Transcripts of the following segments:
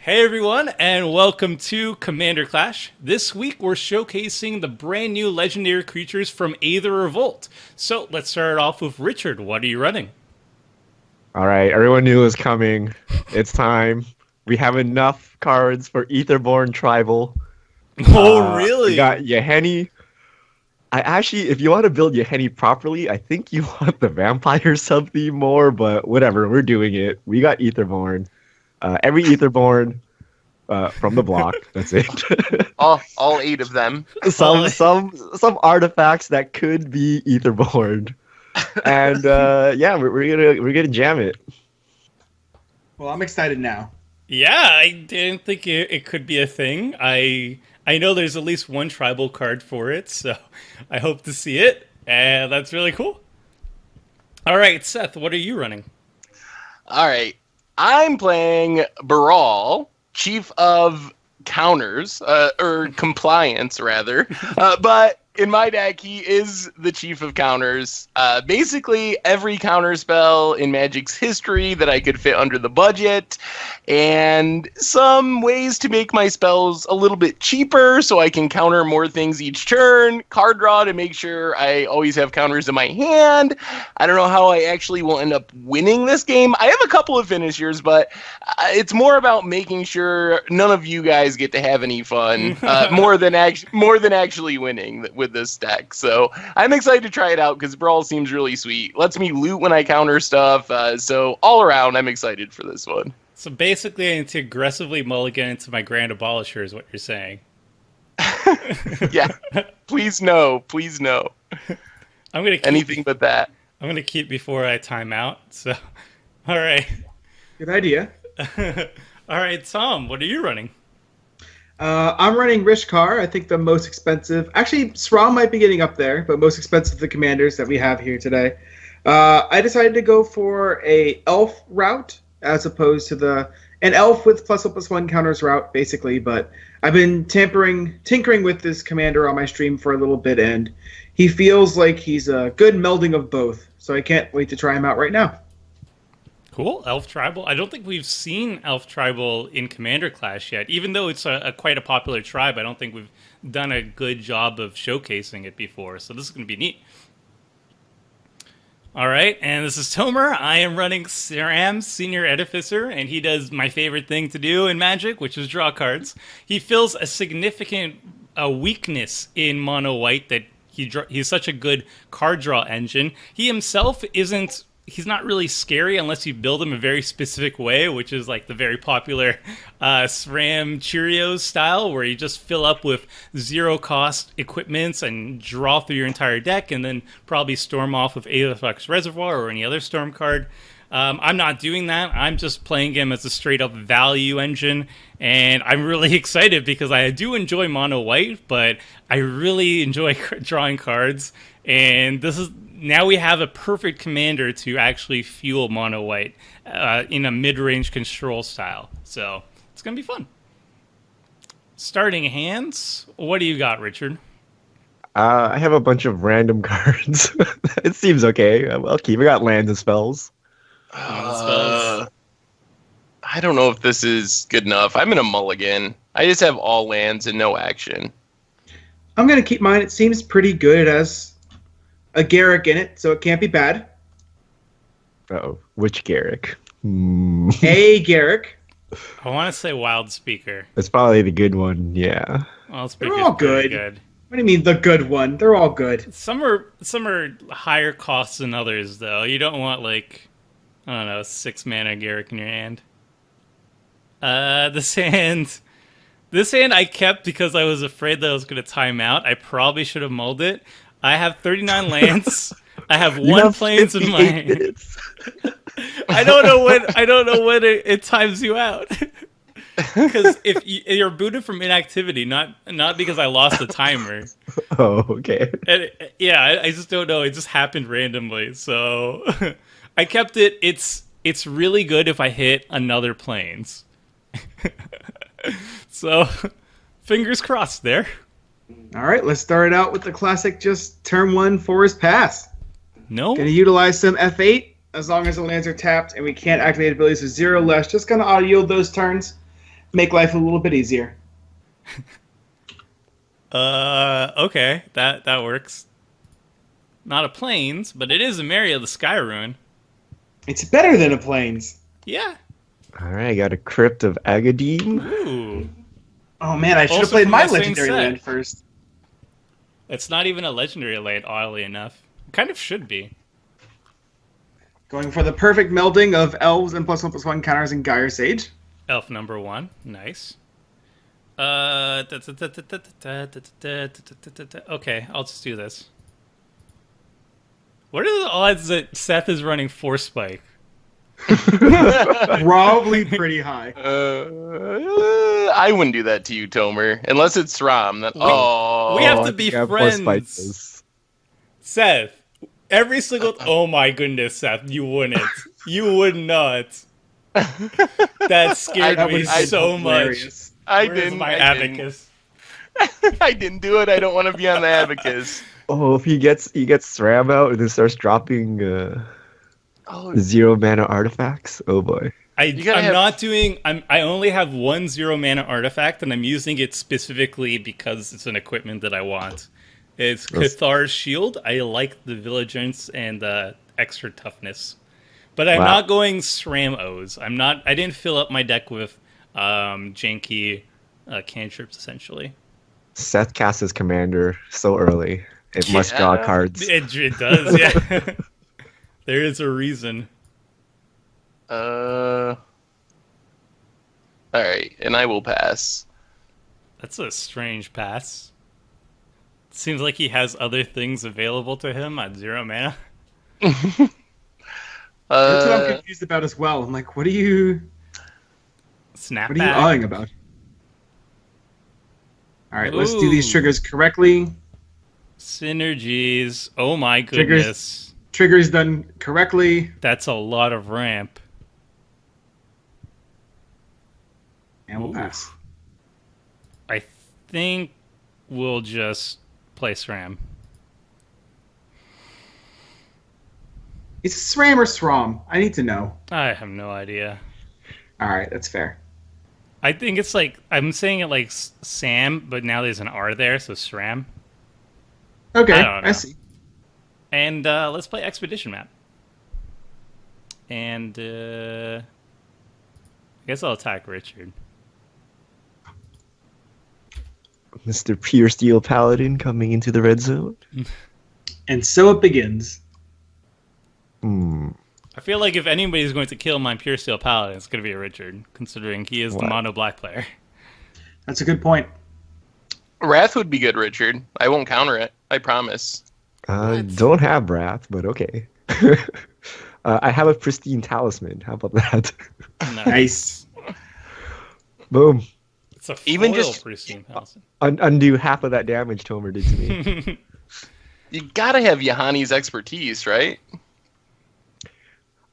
Hey everyone, and welcome to Commander Clash. This week we're showcasing the brand new legendary creatures from Aether Revolt. So let's start off with Richard. What are you running? All right, everyone knew it was coming. It's time. We have enough cards for Aetherborn Tribal. Oh, really? We got Yahenni. If you want to build Yahenni properly, I think you want the vampire sub theme more, but whatever, we're doing it. We got Aetherborn. Every Aetherborn from the block. That's it. all 8 of them. some artifacts that could be Aetherborn, and we're gonna jam it. Well, I'm excited now. Yeah, I didn't think it could be a thing. I know there's at least one tribal card for it, so I hope to see it, and that's really cool. All right, Seth, what are you running? All right. I'm playing Baral, Chief of Counters, or Compliance, rather. But in my deck, he is the Chief of Counters. Basically, every counter spell in Magic's history that I could fit under the budget, and some ways to make my spells a little bit cheaper so I can counter more things each turn. Card draw to make sure I always have counters in my hand. I don't know how I actually will end up winning this game. I have a couple of finishers, but it's more about making sure none of you guys get to have any fun, more than actually winning with this deck. So I'm excited to try it out because Brawl seems really sweet. Lets me loot when I counter stuff. So all around, I'm excited for this one. So basically, I need to aggressively mulligan into my Grand Abolisher is what you're saying. Yeah. Please no. I'm gonna keep anything but that. I'm gonna keep before I time out. So, all right. Good idea. All right, Tom, what are you running? I'm running Rishkar. I think the most expensive. Actually, Sram might be getting up there, but most expensive of the commanders that we have here today. I decided to go for a elf route as opposed to an elf with +1/+1 counters route, basically. But I've been tinkering with this commander on my stream for a little bit, and he feels like he's a good melding of both. So I can't wait to try him out right now. Cool, Elf Tribal. I don't think we've seen Elf Tribal in Commander Clash yet. Even though it's quite a popular tribe, I don't think we've done a good job of showcasing it before. So this is going to be neat. All right, and this is Tomer. I am running Sram, Senior Edificer, and he does my favorite thing to do in Magic, which is draw cards. He feels a significant weakness in mono white that he's such a good card draw engine. He himself isn't... He's not really scary unless you build him a very specific way, which is like the very popular SRAM Cheerios style, where you just fill up with zero-cost equipments and draw through your entire deck, and then probably storm off with Aetherflux Reservoir or any other storm card. I'm not doing that. I'm just playing him as a straight-up value engine, and I'm really excited because I do enjoy mono white, but I really enjoy drawing cards, and now we have a perfect commander to actually fuel mono white in a mid-range control style. So it's going to be fun. Starting hands, what do you got, Richard? I have a bunch of random cards. It seems okay. I'll keep. I got lands and spells. I don't know if this is good enough. I'm in a mulligan. I just have all lands and no action. I'm going to keep mine. It seems pretty good. It has a Garrick in it, so it can't be bad. Uh-oh. Which Garrick? Hey, Garrick. I want to say Wild Speaker. That's probably the good one, yeah. Wild They're all good. What do you mean, the good one? They're all good. Some are higher costs than others, though. You don't want, like, I don't know, 6 mana Garrick in your hand. This hand I kept because I was afraid that I was going to time out. I probably should have mulled it. I have 39 lands. I have one plains in my hand. I don't know when it times you out. Because if you're booted from inactivity, not because I lost the timer. Oh, okay. And I just don't know. It just happened randomly. So I kept it. It's really good if I hit another plains. So fingers crossed there. All right, let's start out with the classic just turn 1 Forest Pass. No. Gonna utilize some F8 as long as the lands are tapped and we can't activate abilities with 0 less. Just gonna auto yield those turns. make life a little bit easier. Okay, that works. Not a plains, but it is a Mario the Sky Rune. It's better than a plains. Yeah. All right, I got a Crypt of Agadim. Ooh. Oh man, I should have Also played from my the same legendary set. land first. It's not even a legendary land, oddly enough. It kind of should be. Going for the perfect melding of elves and +1/+1 counters and Gyre Sage. Elf number 1. Nice. Okay, I'll just do this. What are the odds that Seth is running Force Spike? Probably pretty high. I wouldn't do that to you, Tomer, unless it's Sram. We have to I be think I have Force Spike friends. this. Seth, every single... Oh my goodness, Seth, you wouldn't. You would not. That scared That me was so much. hilarious. I Where's didn't. my I abacus? didn't. I didn't do it. I don't want to be on the abacus. Oh, if he gets Sram out and then starts dropping Oh, 0 mana artifacts. Oh boy. You gotta I'm have- not doing. I only have 1 0 mana artifact, and I'm using it specifically because it's an equipment that I want. It's Cathar's Shield. I like the Vigilance and the extra toughness, but I'm Wow. not going Sram O's. I'm not. I didn't fill up my deck with janky cantrips essentially. Seth casts his commander so early. It must draw Yeah. cards. It does, yeah. There is a reason. All right, and I will pass. That's a strange pass. Seems like he has other things available to him at 0 mana. That's what I'm confused about as well. I'm like, what are you Snapback. awing about? All right, let's do these Ooh. triggers correctly. Synergies. Oh my Triggers. goodness. Triggers done correctly. That's a lot of ramp. And we'll Ooh. pass. I think we'll just play SRAM. Is it SRAM or SRAM? I need to know. I have no idea. All right, that's fair. I think it's like, I'm saying it like Sam, but now there's an R there, so SRAM. Okay, I don't know. I see. And let's play Expedition Map. And I guess I'll attack Richard. Mr. Pure Steel Paladin coming into the red zone. And so it begins. I feel like if anybody's going to kill my Pure Steel Paladin, it's going to be Richard, considering he is the Wow. mono black player. That's a good point. Wrath would be good, Richard. I won't counter it. I promise. Don't have Wrath, but okay. I have a Pristine Talisman. How about that? Nice. Boom. It's a Even foil just- Pristine Paladin. Undo half of that damage Tomer did to me. You gotta have Yahenni's expertise, right?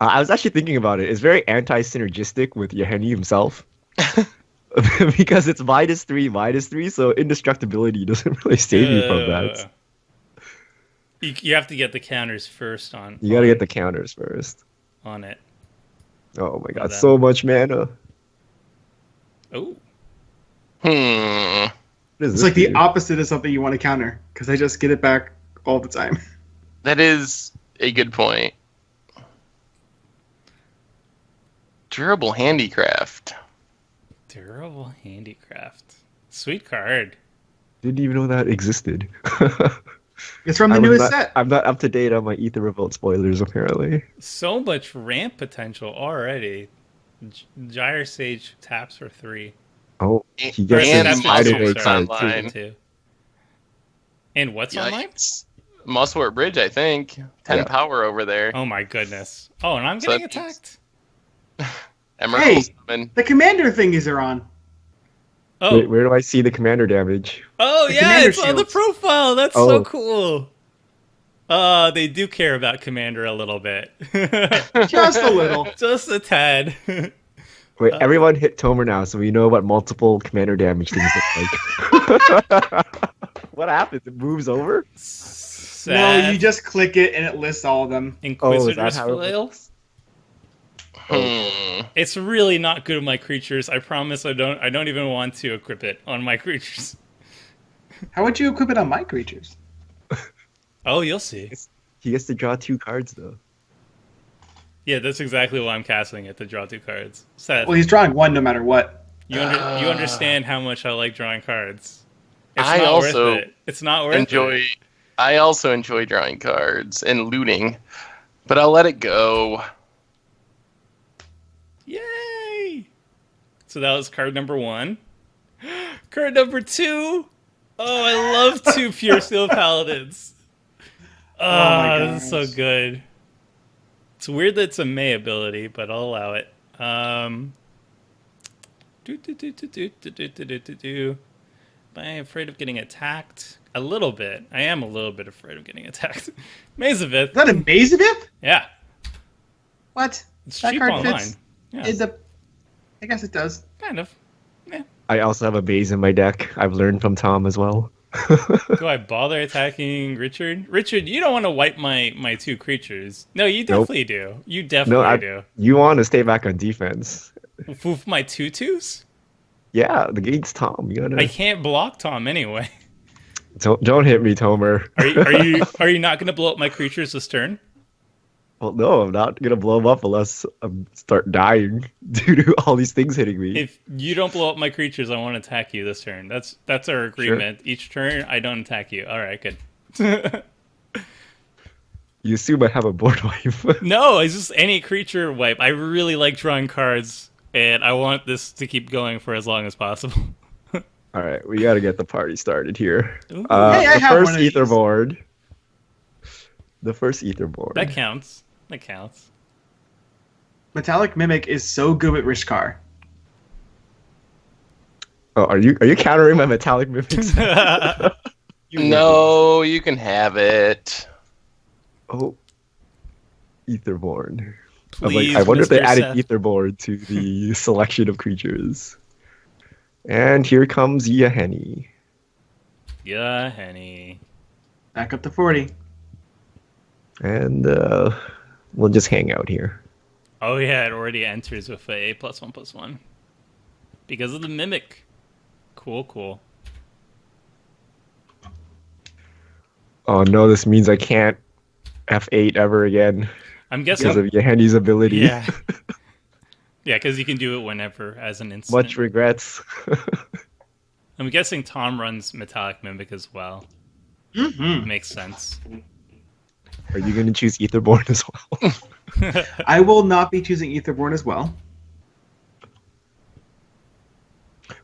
I was actually thinking about it. It's very anti-synergistic with Yahenni himself. Because it's -3, so indestructibility doesn't really save you from that. You have to get the counters first on. You gotta get the counters first. on it. Oh my god, that. so much mana. Oh, Hmm. What is It's this like the dude? opposite of something you want to counter, because I just get it back all the time. That is a good point. Durable handicraft. durable handicraft. Sweet card. Didn't even know that existed. It's from the I was newest not- set. I'm not up to date on my Aether Revolt spoilers, apparently. So much ramp potential already. Gyre Sage taps for 3. Oh, he And gets and an that's Muscle Spider-Man Work Muscle's card online. too. And what's online? Yikes. Musclewort Bridge, I think. 10 Yeah. power over there. Oh my goodness. Oh, and I'm So getting that means- attacked. Emerald Hey! Summon. The commander thingies are on. Oh, Wait, where do I see the commander damage? oh the yeah, commander it's on the shields. profile. That's Oh. so cool. They do care about Commander a little bit. Just a little. Just a tad. Wait, everyone hit Tomer now, so we know what multiple commander damage things look like. What happens? It moves over? No, Sad. you just click it and it lists all of them. Oh, is that Inquisitor's how it Flail. works? It's really not good with my creatures. I promise I don't even want to equip it on my creatures. How would you equip it on my creatures? Oh, you'll see. He gets to draw 2 cards though. Yeah, that's exactly why I'm casting it, to draw 2 cards. Seth, Well, he's drawing 1 no matter what. you understand how much I like drawing cards. It's I not also worth it. It's not worth it. I also enjoy drawing cards and looting, but I'll let it go. Yay! So that was card number 1. Card number 2. Oh, I love 2 Pure Steel Paladins. my This is so gosh. good. It's weird that it's a May ability, but I'll allow it. Am I afraid of getting attacked? A little bit. I am a little bit afraid of getting attacked. Mazavith. Is that a Mazavith? Yeah. What? It's That cheap card online. fits Yeah, in the... I guess it does. kind of. I also have a base in my deck. I've learned from Tom as well. Do I bother attacking Richard? Richard, you don't want to wipe my 2 creatures. No, you definitely do. You definitely do. You want to stay back on defense. With my 2/2s? Yeah, the gate's Tom. You gotta. I can't block Tom anyway. Don't hit me, Tomer. Are you not going to blow up my creatures this turn? Well, no, I'm not gonna blow him up unless I start dying due to all these things hitting me. If you don't blow up my creatures, I won't attack you this turn. That's our agreement. Sure. Each turn, I don't attack you. All right, good. You assume I have a board wipe. No, it's just any creature wipe. I really like drawing cards, and I want this to keep going for as long as possible. All right, we got to get the party started here. Ooh. I The have first one of these. Aetherborn. The first Aetherborn. That counts. That counts. Metallic Mimic is so good with Rishkar. Oh, are you countering my metallic mimics? No, you can have it. Oh, Aetherborn. Please, I wonder if they Mr. added Seth. Aetherborn to the selection of creatures. And here comes Yahenni. Yahenni. Back up to 40. And we'll just hang out here. Oh yeah, it already enters with a +1/+1 because of the mimic. Cool. Oh no, this means I can't F8 ever again I'm because guessing. of Yahenni's ability. Yeah. Yeah, because you can do it whenever as an instant. Much regrets. I'm guessing Tom runs Metallic Mimic as well. Mm-hmm. Makes sense. Are you going to choose Aetherborn as well? I will not be choosing Aetherborn as well.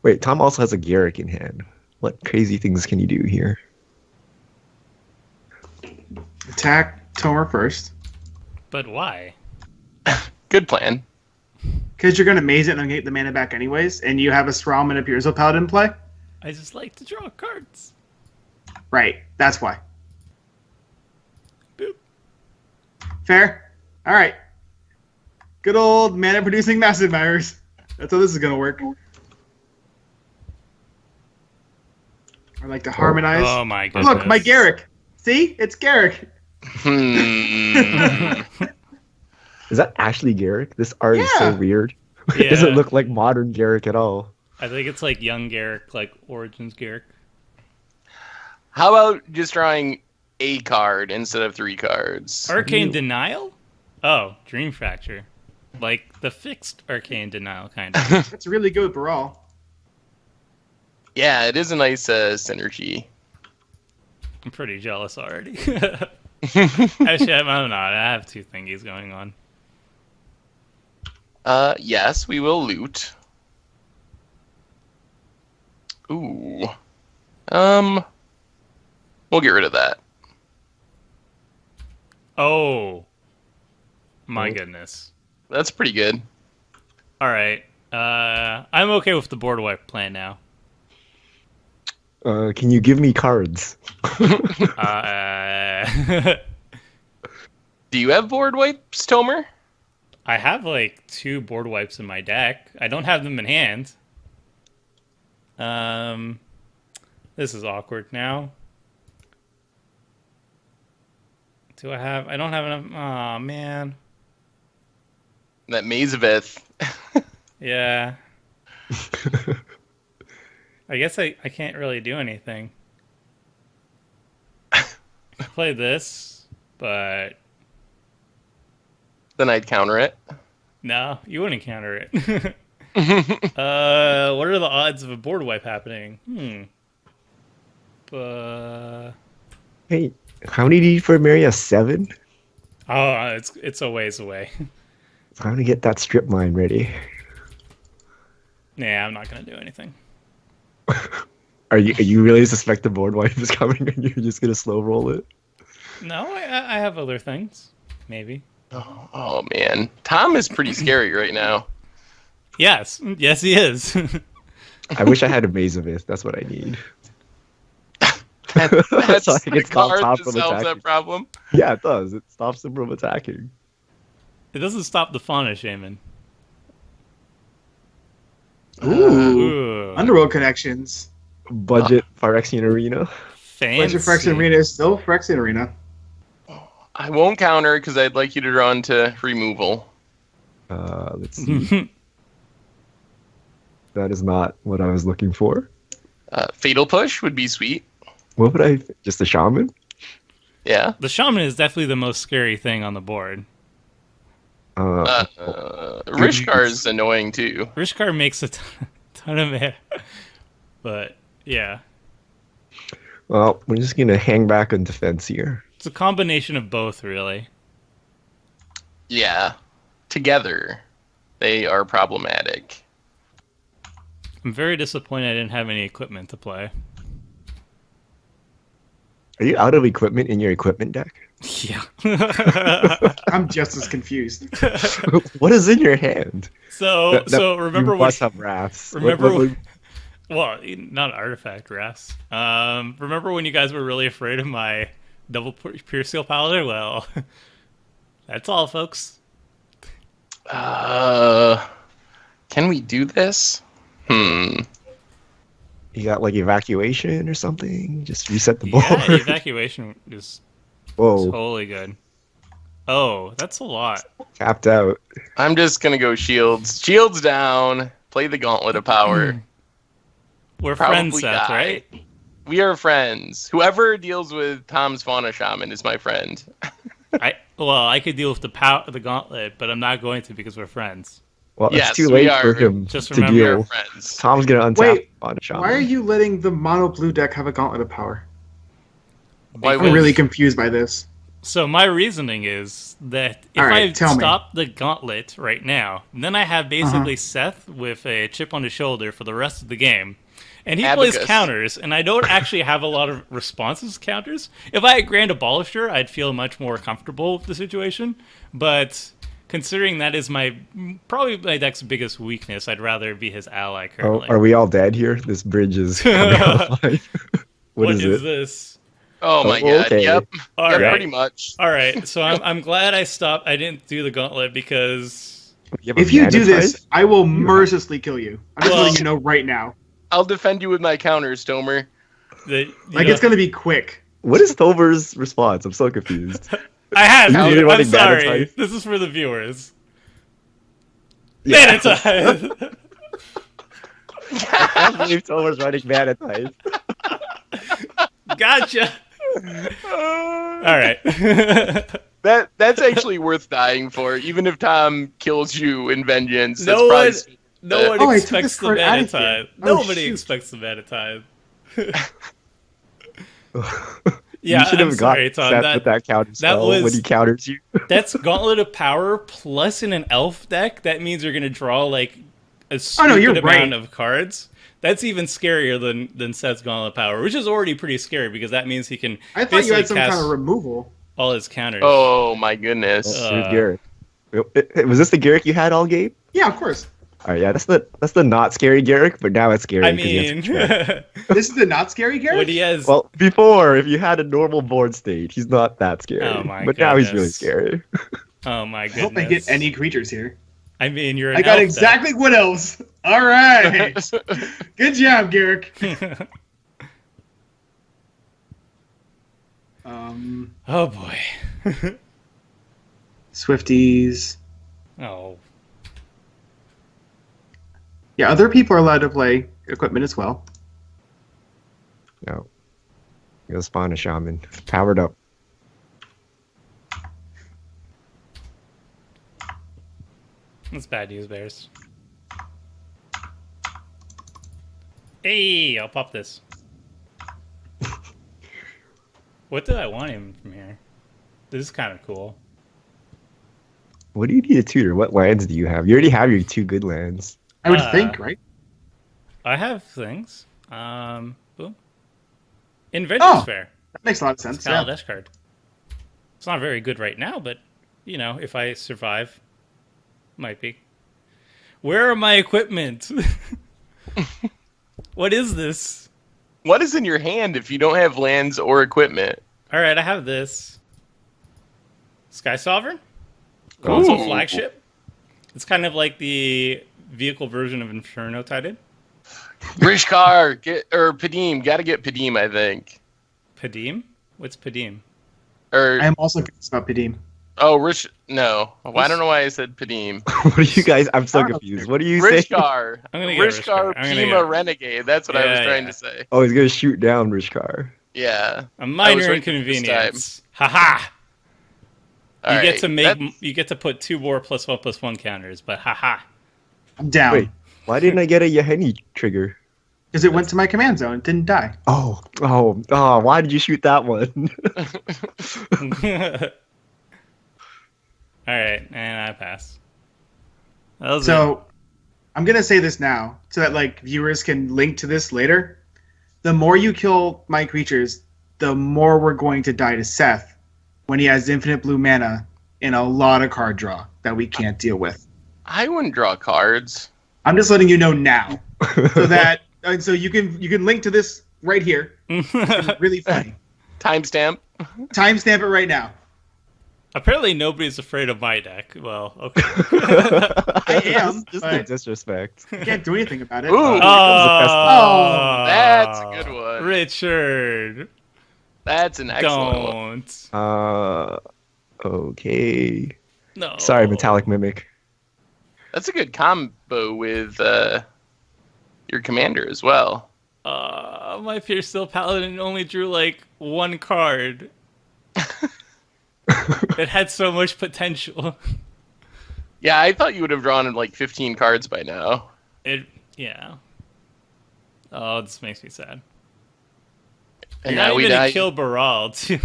Wait, Tom also has a Garrick in hand. What crazy things can you do here? Attack Tomer first. But why? Good plan. Because you're going to maze it and get the mana back anyways, and you have a Sram and a Purzo Paladin play? I just like to draw cards. Right, that's why. Boop. Fair? Alright. Good old mana producing Massive Mirrors. That's how this is going to work. I like to harmonize. Oh my goodness. Look, my Garrick. See? It's Garrick. Is that actually Garrick? This art is so Yeah. weird. Yeah. It doesn't look like modern Garrick at all. I think it's like young Garrick, like Origins Garrick. How about just drawing a card instead of 3 cards? Arcane Denial? Oh, Dream Fracture. Like the fixed Arcane Denial, kind of. That's really good with Baral. Yeah, it is a nice synergy. I'm pretty jealous already. Actually, I'm not. I have 2 thingies going on. Yes, we will loot. Ooh. We'll get rid of that. Oh. My goodness. That's pretty good. All right. I'm okay with the board wipe plan now. Can you give me cards? Do you have board wipes, Tomer? I have like 2 board wipes in my deck. I don't have them in hand. This is awkward now. I don't have enough. Aw, man. That Mazavith. Yeah. I guess I can't really do anything. I play this, but Then I'd counter it. no, you wouldn't counter it. What are the odds of a board wipe happening? Hey, how many do you need for Maria? 7? Oh, it's a ways away. I'm gonna get that strip mine ready. Nah, I'm not gonna do anything. Are you really suspect the board wipe is coming and you're just gonna slow roll it? No, I have other things. Maybe. Oh man, Tom is pretty scary right now. Yes, he is. I wish I had a maze of it. That's what I need. That's So I can the stop card Tom that from solves attacking. that problem. Yeah, it does. It stops him from attacking. It doesn't stop the fauna shaman. Ooh. Underworld connections. Budget Phyrexian Arena. Fancy. Budget Phyrexian Arena is still Phyrexian Arena. I won't counter because I'd like you to draw into removal. Let's see. That is not what I was looking for. Fatal Push would be sweet. What would I? Just a shaman? Yeah. The shaman is definitely the most scary thing on the board. Rishkar is annoying too. Rishkar makes a ton of mana. But, yeah. Well, we're just gonna hang back on defense here. It's a combination of both, really. Yeah. Together, they are problematic. I'm very disappointed I didn't have any equipment to play. Are you out of equipment in your equipment deck? Yeah. I'm just as confused. What is in your hand? So remember you when... must have wraths. Remember well, not artifact wraths. Remember when you guys were really afraid of my double pure seal paladin? Well, that's all, folks. Can we do this? You got like evacuation or something? Just reset the board. Yeah, evacuation is Whoa, totally good. Oh, that's a lot. tapped out. I'm just gonna go shields. Shields down. Play the Gauntlet of Power. We're Probably friends, Seth, die. right? We are friends. Whoever deals with Tom's Fauna Shaman is my friend. I could deal with the gauntlet, but I'm not going to because we're friends. Well, Yes, it's too we late are. for him Just to remember We deal. are friends. Tom's gonna untap Wait, on a shaman. Why are you letting the mono blue deck have a Gauntlet of Power? Why I'm would- really confused by this. So my reasoning is that if All right, I tell me. stop the gauntlet right now, then I have basically Seth with a chip on his shoulder for the rest of the game. And he plays Abacus. counters, and I don't actually have a lot of responses to counters. If I had Grand Abolisher, I'd feel much more comfortable with the situation. But considering that is probably my deck's biggest weakness, I'd rather be his ally Oh, currently. are we all dead here? This bridge is coming offline. What is is it? this? Oh my Oh, god. okay. Yep. All Yeah, right. pretty much. All right, so I'm glad I stopped. I didn't do the gauntlet because You have a If you do Manatite? this, I will mercilessly kill you. I'm just Well- letting you know right now. I'll defend you with my counters, Tomer. It's gonna be quick. What is Tover's response? I'm so confused. I have You to. really I'm wanting sorry. Manatite? This is for the viewers. Yeah. Manatite. I can't believe Tover's running Manatite. Gotcha. All right. That's actually worth dying for, even if Tom kills you in vengeance. That's No probably one- No one Oh, I took expects this the card out of here. Manatite. Oh, Nobody shoot. expects the Manatite. You Yeah, should I'm have sorry, got Tom. Seth with that counter spell was- when he counters you. That's Gauntlet of Power plus in an elf deck. That means you're going to draw like a Oh, stupid no, you're amount right. of cards. That's even scarier than Seth's Gauntlet of Power, which is already pretty scary because that means he can I thought you basically had some cast kind of removal. all his counters. Oh my goodness. Here's Garrick. Was this the Garrick you had all game? Yeah, of course. All right, yeah, that's the not scary Garrick, but now it's scary. I 'cause he has mean, some trap. This is the not scary Garrett? what he has. Well, before, if you had a normal board state, he's not that scary. Oh my but now he's really goodness. scary. Oh my I goodness! hope I get any creatures here. I mean, you're. An I got elf exactly what else. All right. Good job, Garrick. deck. Um, Oh boy. Swifties. Oh. Yeah, other people are allowed to play equipment as well. No. Go spawn a shaman. Powered up. That's bad news, Bears. Hey, I'll pop this. What did I want him from here? This is kind of cool. What do you need a tutor? What lands do you have? You already have your 2 good lands. I would think, right? I have things. Boom. Inventor's Fair. That makes a lot of sense. It's a Kaladesh card. It's not very good right now, but, you know, if I survive, might be. Where are my equipment? What is this? What is in your hand if you don't have lands or equipment? All right, I have this. Sky Sovereign? Console Ooh. flagship? It's kind of like the vehicle version of Inferno Titan. Rishkar, Padim. Gotta get Padim, I think. Padim? What's Padim? Or I am also curious about Padim. No. I don't know why I said Padim. What are you guys? I'm so confused. What do you say? Rishkar. I'm gonna get Rishkar, I'm gonna Peema get- Renegade. That's what I was trying to say. Oh, he's gonna shoot down Rishkar. Yeah. A I was minor right this inconvenience. Haha! All You right, get to you get to put 2 more +1/+1 counters, but haha. I'm down. Wait, why didn't I get a Yahenni trigger? Because it went to my command zone. It didn't die. Oh, why did you shoot that one? All right, and I pass. That was So, I'm going to say this now so that like viewers can link to this later. The more you kill my creatures, the more we're going to die to Seth when he has infinite blue mana and a lot of card draw that we can't deal with. I wouldn't draw cards. I'm just letting you know now so that so you can link to this right here. It's really funny. Timestamp. Timestamp it right now. Apparently, nobody's afraid of my deck. Well, okay. I am, Just but the disrespect. I can't do anything about it. Ooh. Oh, That's a good one. Richard. That's an excellent one. Don't. Okay. No. Sorry, Metallic Mimic. That's a good combo with your commander as well. My Fierce Steel Paladin only drew like 1 card. It had so much potential. Yeah, I thought you would have drawn like 15 cards by now. Yeah. Oh, this makes me sad. And You're now not we even die. to kill Baral, too.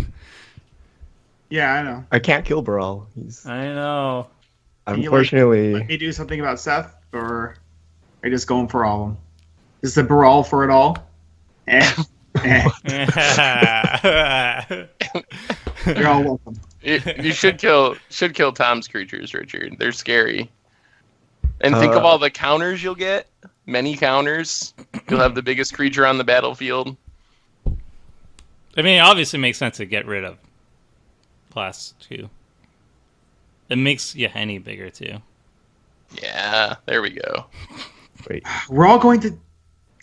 Yeah, I know. I can't kill Baral. I know. Unfortunately. Let me do something about Seth, or are you just going for all of them? Is the Baral for it all? You're all welcome. You should kill Tom's creatures, Richard. They're scary. And think of all the counters you'll get. Many counters. You'll have the biggest creature on the battlefield. I mean, it obviously makes sense to get rid of class 2. It makes Yahenni bigger, too. Yeah, there we go. Wait. We're all going to.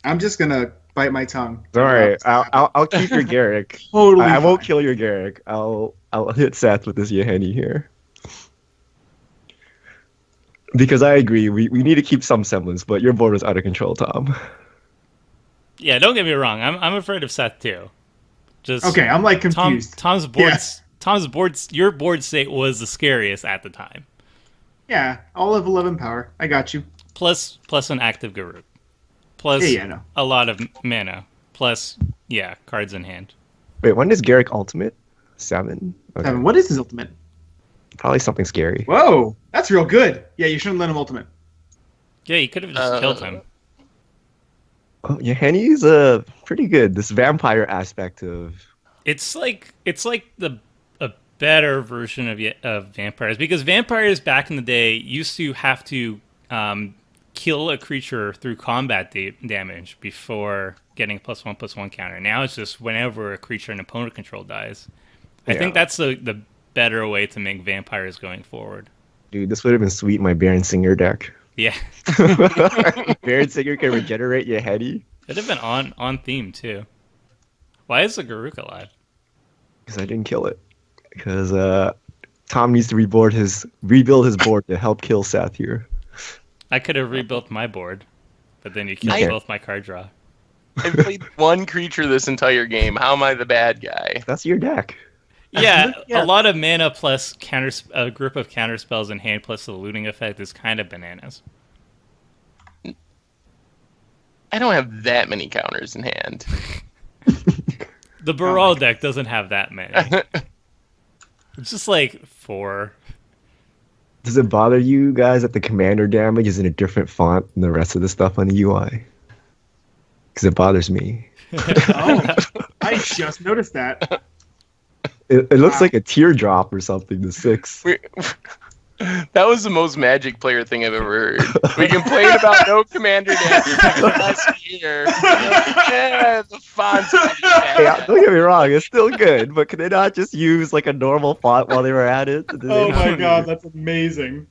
I'm just gonna bite my tongue. All right. I'll keep your Garrick. Totally. I won't fine. kill your Garrick. I'll hit Seth with this Yahenni here. Because I agree, we need to keep some semblance, but your board was out of control, Tom. Yeah, don't get me wrong. I'm afraid of Seth, too. Just Okay, I'm like confused. Tom's board. Yes. Tom's board. Your board state was the scariest at the time. Yeah, all of 11 power. I got you. Plus an active Garuk. Plus Yeah, no. a lot of mana. Plus, cards in hand. Wait, when does Garrick ultimate? 7? Okay. 7. What is his ultimate? Probably something scary. Whoa, that's real good. Yeah, you shouldn't let him ultimate. Yeah, you could have just killed him. Oh, Yahenni's pretty good. This vampire aspect of... It's like a better version of vampires, because vampires back in the day used to have to kill a creature through combat damage before getting a +1/+1 counter. Now it's just whenever a creature an opponent control dies. I think that's the better way to make vampires going forward. Dude, this would have been sweet in my Baron Singer deck. Yeah, Baron Singer can regenerate Yahenni. it'd have been on theme too. Why is the Garuk alive? Because I didn't kill it. Because Tom needs to rebuild his board to help kill Seth here. I could have rebuilt my board. but then you killed can't. both my card draw. I played one creature this entire game. How am I the bad guy? That's your deck. Yeah, Yeah. a lot of mana plus a group of counter spells in hand plus the looting effect is kind of bananas. I don't have that many counters in hand. The Baral deck doesn't have that many. It's just like 4. Does it bother you guys that the commander damage is in a different font than the rest of the stuff on the UI? Because it bothers me. Oh, I just noticed that. It looks like a teardrop or something, the 6. That was the most Magic player thing I've ever heard. We complain about no commander damage last year. Yeah, the font's pretty Hey, bad. don't get me wrong, it's still good, but can they not just use like a normal font while they were at it? Oh my god, that's amazing.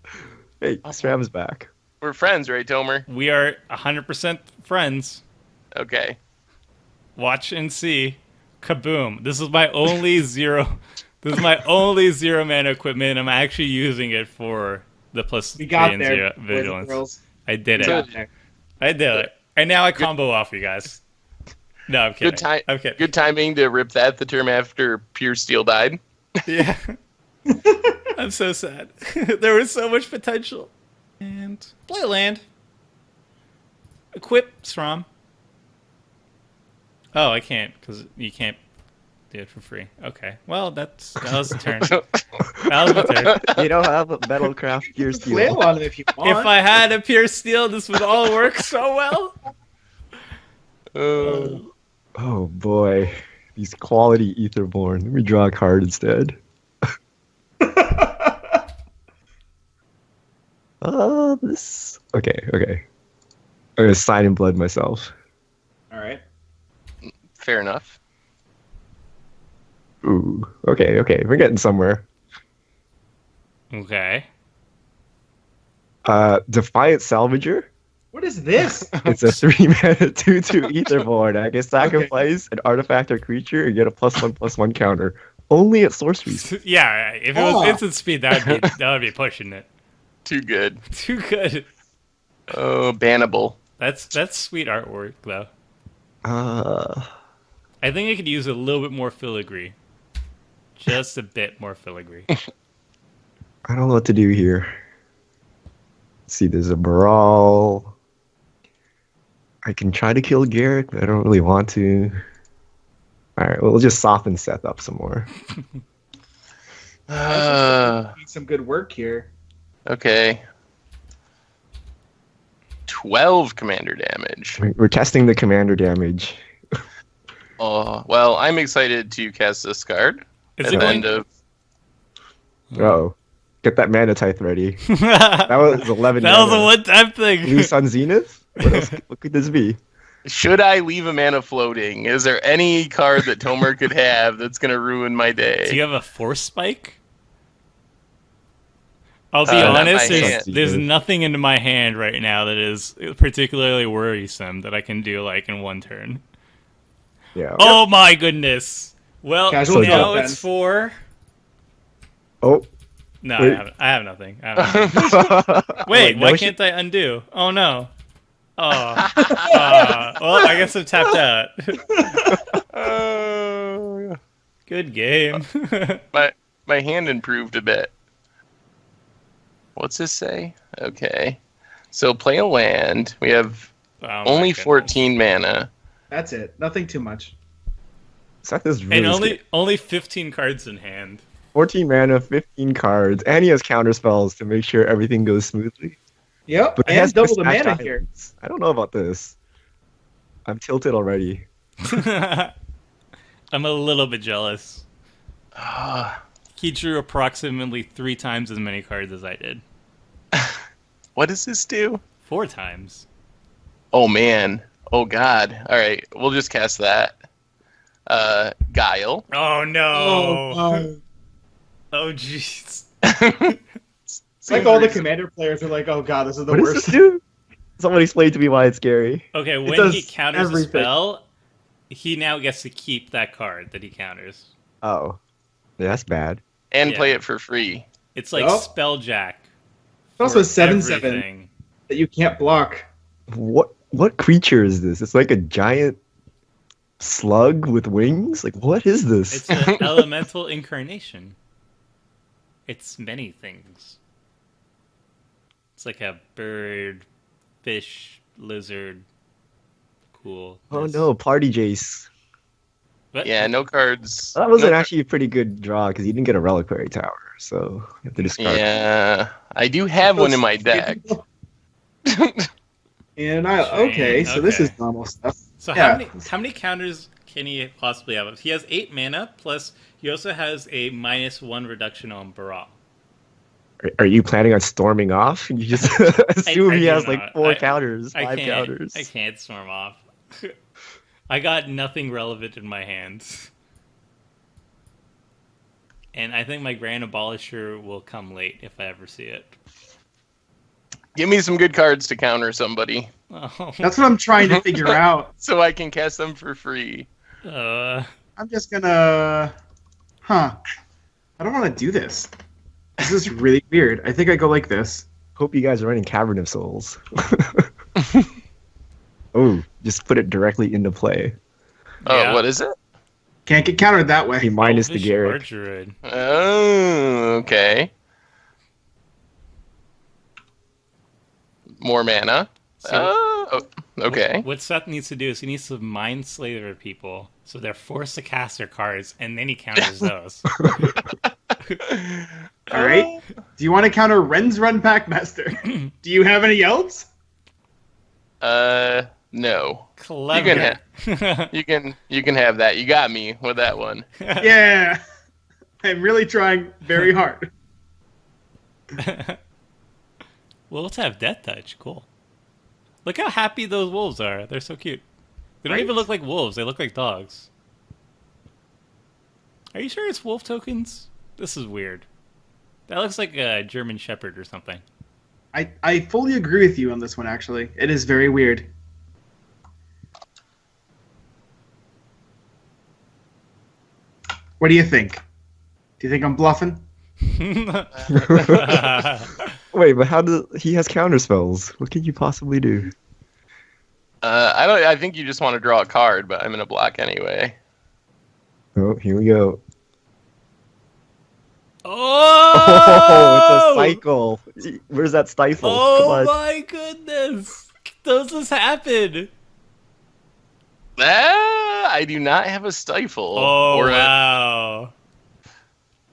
Hey, Sram's back. We're friends, right, Tomer? We are 100% friends. Okay. Watch and see. Kaboom. This is my only zero. This is my only 0 mana equipment. I'm actually using it for the plus We got 3 and there, 0 boys and vigilance. girls. I did We it. got there. I did it. And now I combo off you guys. No, I'm kidding. I'm kidding. Good timing to rip that the term after Pure Steel died. Yeah. I'm so sad. There was so much potential. And play land. Equip Sram. Oh, I can't, because you can't do it for free. Okay. Well, that was the turn. That was my turn. You don't have a Metalcraft Gear Steel. Flail on it if you want. If I had a pure steel, this would all work so well. Oh boy, these quality Aetherborn. Let me draw a card instead. This. Okay. I'm gonna sign in blood myself. All right. Fair enough. Ooh. Okay. We're getting somewhere. Okay. Defiant Salvager. What is this? It's a 3-mana 2/2 Aetherborn. I can sacrifice an artifact or creature and get a +1/+1 counter. Only at sorceries. Yeah, if it was instant speed, that would be pushing it. Too good. Too good. Oh, bannable. That's sweet artwork, though. I I think I could use a little bit more filigree. Just a bit more filigree. don't know what to do here. Let's see, there's a Baral. I can try to kill Garrett, but I don't really want to. Alright, well, we'll just soften Seth up some more. Doing some good work here. Okay. 12 commander damage. We're testing the commander damage. Oh, well, I'm excited to cast this card. Is At it the going end of Uh-oh. Get that mana type ready. That was 11 That was a mana. one-time thing. Blue Sun Zenith? What else? What could this be? Should I leave a mana floating? Is there any card that Tomer could have that's going to ruin my day? Do you have a force spike? I'll be Not honest, my hand. there's nothing in my hand right now that is particularly worrisome that I can do like in one turn. Yeah. Oh my goodness. Well, Casual now draw it's then. 4. Oh. No, Wait. I have nothing. Wait, Wait, why no, can't I undo? Oh no. Oh. Well, I guess I'm tapped out. Oh, Good game. my hand improved a bit. What's this say? Okay. So play a land. We have Oh, my only goodness. 14 mana. That's it. Nothing too much. Seth is really And scared. only 15 cards in hand. 14 mana, 15 cards, and he has counter spells to make sure everything goes smoothly. Yep, But he and has double the mismatched mana here. islands. I don't know about this. I'm tilted already. I'm a little bit jealous. He drew approximately 3 times as many cards as I did. What does this do? 4 times. Oh, man. Oh, God. All right. We'll just cast that. Guile. Oh no. Oh, Oh jeez. it's like all the commander players are like, "Oh god, this is the What does worst." this do? Someone explain to me why it's scary. Okay, when does he counters everything. a spell, he now gets to keep that card that he counters. Oh. Yeah, that's bad. And Yeah. play it for free. It's like Oh. Spelljack. It's also for 7/7 everything. that you can't block. What? What creature is this? It's like a giant slug with wings? Like, what is this? It's an elemental incarnation. It's many things. It's like a bird, fish, lizard. Cool. Oh no, Party Jace. What? Yeah, no cards. That was no actually a pretty good draw because you didn't get a Reliquary Tower, so you have to discard. Yeah, I do have one in my deck. And okay, so this is normal stuff. So Yeah. how many counters can he possibly have? He has 8 mana, plus he also has a -1 reduction on Baral. Are you planning on storming off? You just assume I he do has not. like 4 counters, 5 I counters. can't storm off. I got nothing relevant in my hands. And I think my Grand Abolisher will come late if I ever see it. Give me some good cards to counter somebody, Oh, That's what I'm trying to figure out. so I can cast them for free. uh, I'm just gonna... I don't want to do this. This is really weird. I think I go like this. Hope you guys are running Cavern of Souls. Oh, just put it directly into play. Oh, Yeah. what is it? Can't get countered that way. He minus the Elvish Garrick. Archerid. Oh, okay. More mana. So- Okay. What Seth needs to do is he needs to mind slaver people, so they're forced to cast their cards, and then he counters those. All right. Do you want to counter Ren's Run Packmaster? Do you have any else? No. Clever. You can have that. You got me with that one. Yeah. I'm really trying very hard. Wolves have Death Touch. Cool. Look how happy those wolves are. They're so cute. They don't Right? even look like wolves. They look like dogs. Are you sure it's wolf tokens? This is weird. That looks like a German Shepherd or something. I fully agree with you on this one, actually. It is very weird. What do you think? Do you think I'm bluffing? Wait, but how does he has counter spells? What can you possibly do? I don't. I think you just want to draw a card, but I'm gonna block anyway. Oh, here we go. Oh! It's a cycle. Where's that stifle? Come Oh on. my goodness! Does this happen? I do not have a stifle. Oh or wow!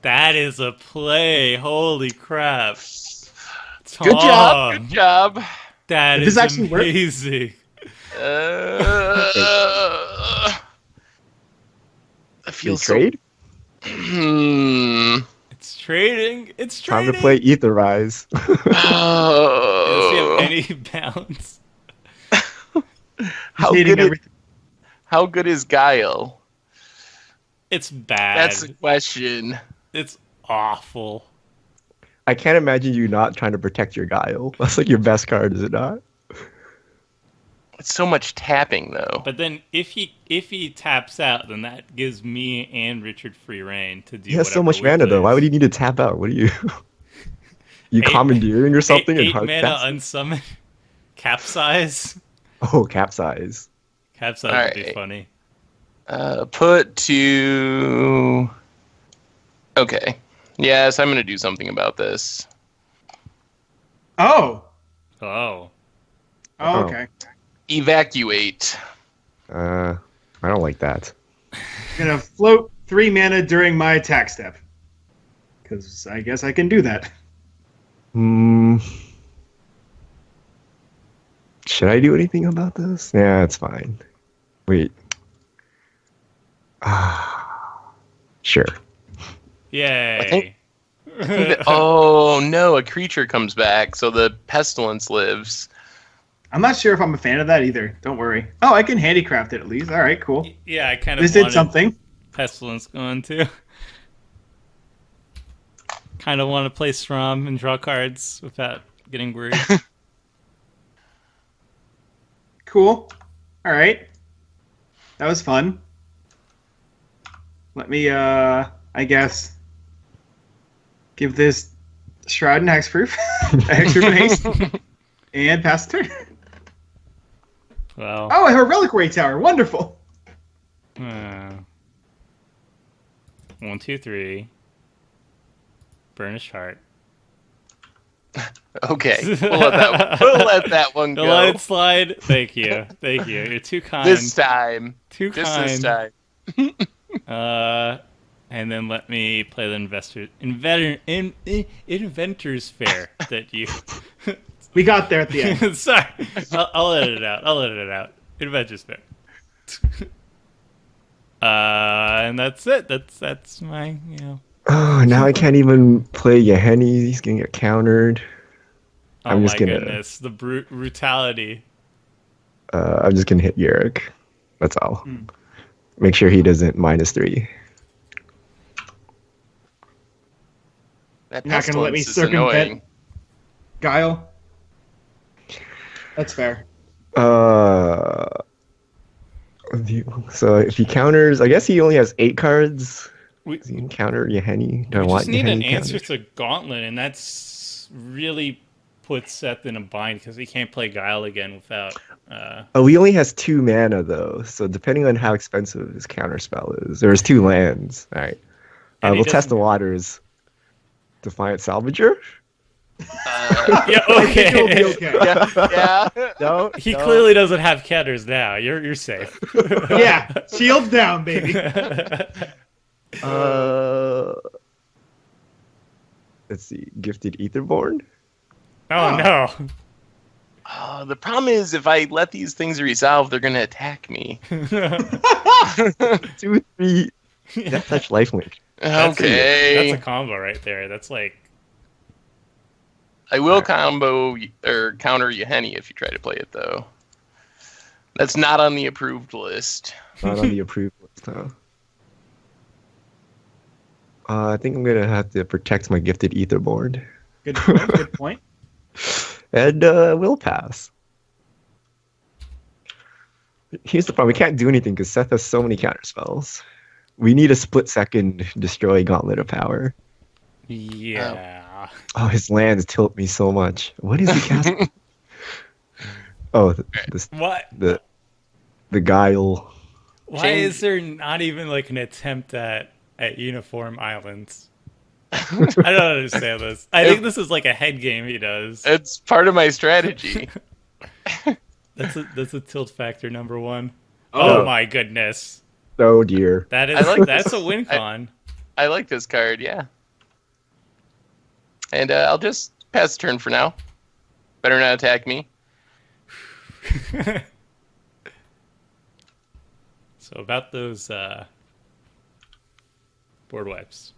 That is a play. Holy crap! Good job. Tom, Good job. That Did is this actually work? amazing. I You feel trade? It's trading. It's Time trading. to play Aether Rise. Does he have any bounds? How Hating good? everything. How good is Guile? It's bad. That's the question. It's awful. I can't imagine you not trying to protect your Guile. That's like your best card, is it not? It's so much tapping, though. But then if he taps out, then that gives me and Richard free reign to do. He has so whatever much we mana though. please. Why would he need to tap out? What are you? You commandeering or something? Eight and hard mana cast? unsummon. Capsize. Oh, capsize. Capsize would be Alright. funny. Put to. Okay. Yes, I'm gonna do something about this. Oh. Oh. Oh, okay. Evacuate. I don't like that. I'm gonna float 3 mana during my attack step. Because I guess I can do that. Should I do anything about this? Yeah, it's fine. Wait. Sure. Yay. I think- Oh no, a creature comes back, so the pestilence lives. I'm not sure if I'm a fan of that either. Don't worry. Oh, I can handicraft it at least. All right, cool. Yeah, I kind of This did wanted something. Pestilence going too. Kind of want to play Sram and draw cards without getting worried. Cool. All right. That was fun. Let me, I guess, give this Shroud and Hexproof. Hexproof and Haste. And pass the turn. Well. Oh, her Reliquary Tower. Wonderful. 1, 2, 3. Burnished Heart. Okay, we'll let that one The go. line slide. Thank you. You're too kind. This time. Too Just kind. this time. And then let me play the Inventors Fair that you. We got there at the end. Sorry, I'll edit it out. Inventors Fair. And that's it. That's my Oh, now I can't even play Yahenni. He's gonna get countered. Oh I'm my just gonna. goodness, the brutality. I'm just gonna hit Yorick. That's all. Make sure he doesn't -3. That You're not gonna let me pestilence is circumvent annoying. Guile. That's fair. So if he counters, I guess he only has 8 cards. We, He can counter Yahenni. Do I we want just need an Yahenni answer countered? to Gauntlet, and that's really puts Seth in a bind because he can't play Guile again without. Oh, he only has 2 mana though, so depending on how expensive his counter spell is, there's 2 lands. All right, And he we'll test doesn't- the waters. Defiant Salvager? Yeah, I think it'll be okay. okay. Yeah. No, He no. clearly doesn't have counters now. You're safe. Yeah, shields down, baby. Let's see, Gifted Aetherborn. Oh no. The problem is, if I let these things resolve, they're gonna attack me. 2, 3. Death Touch Lifelink. Okay. That's a combo right there. That's like. I will combo or counter Yahenni if you try to play it, though. That's not on the approved list. Not on the approved list, huh? I think I'm gonna have to protect my Gifted Aetherborn. Good point. Good point. And we'll pass. Here's the problem: we can't do anything because Seth has so many counter spells. We need a split-second destroy Gauntlet of Power. Yeah. Oh, his lands tilt me so much. What is he casting? Oh, What? the Guile. Why Change- is there not even like an attempt at Uniform Islands? I don't understand this. I think this is like a head game he does. It's part of my strategy. That's a tilt factor number 1. Oh. Oh my goodness. Oh dear. That is I like that's this. a win con. I like this card, yeah. And I'll just pass the turn for now. Better not attack me. So about those board wipes.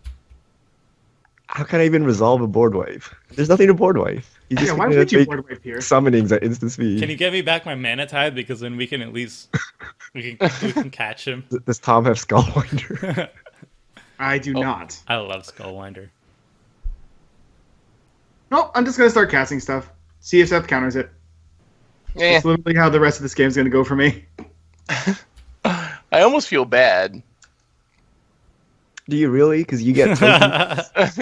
How can I even resolve a board wipe? There's nothing to board wipe. He's Yeah, just why gonna would you make board wipe here? summonings at instant speed. Can you get me back my mana tide, because then we can at least we can catch him. Does Tom have Skullwinder? I do not. I love Skullwinder. Nope, I'm just gonna start casting stuff. See if Seth counters it. Eh, That's literally how the rest of this game's gonna go for me. I almost feel bad. Do you really? Because you get tokens.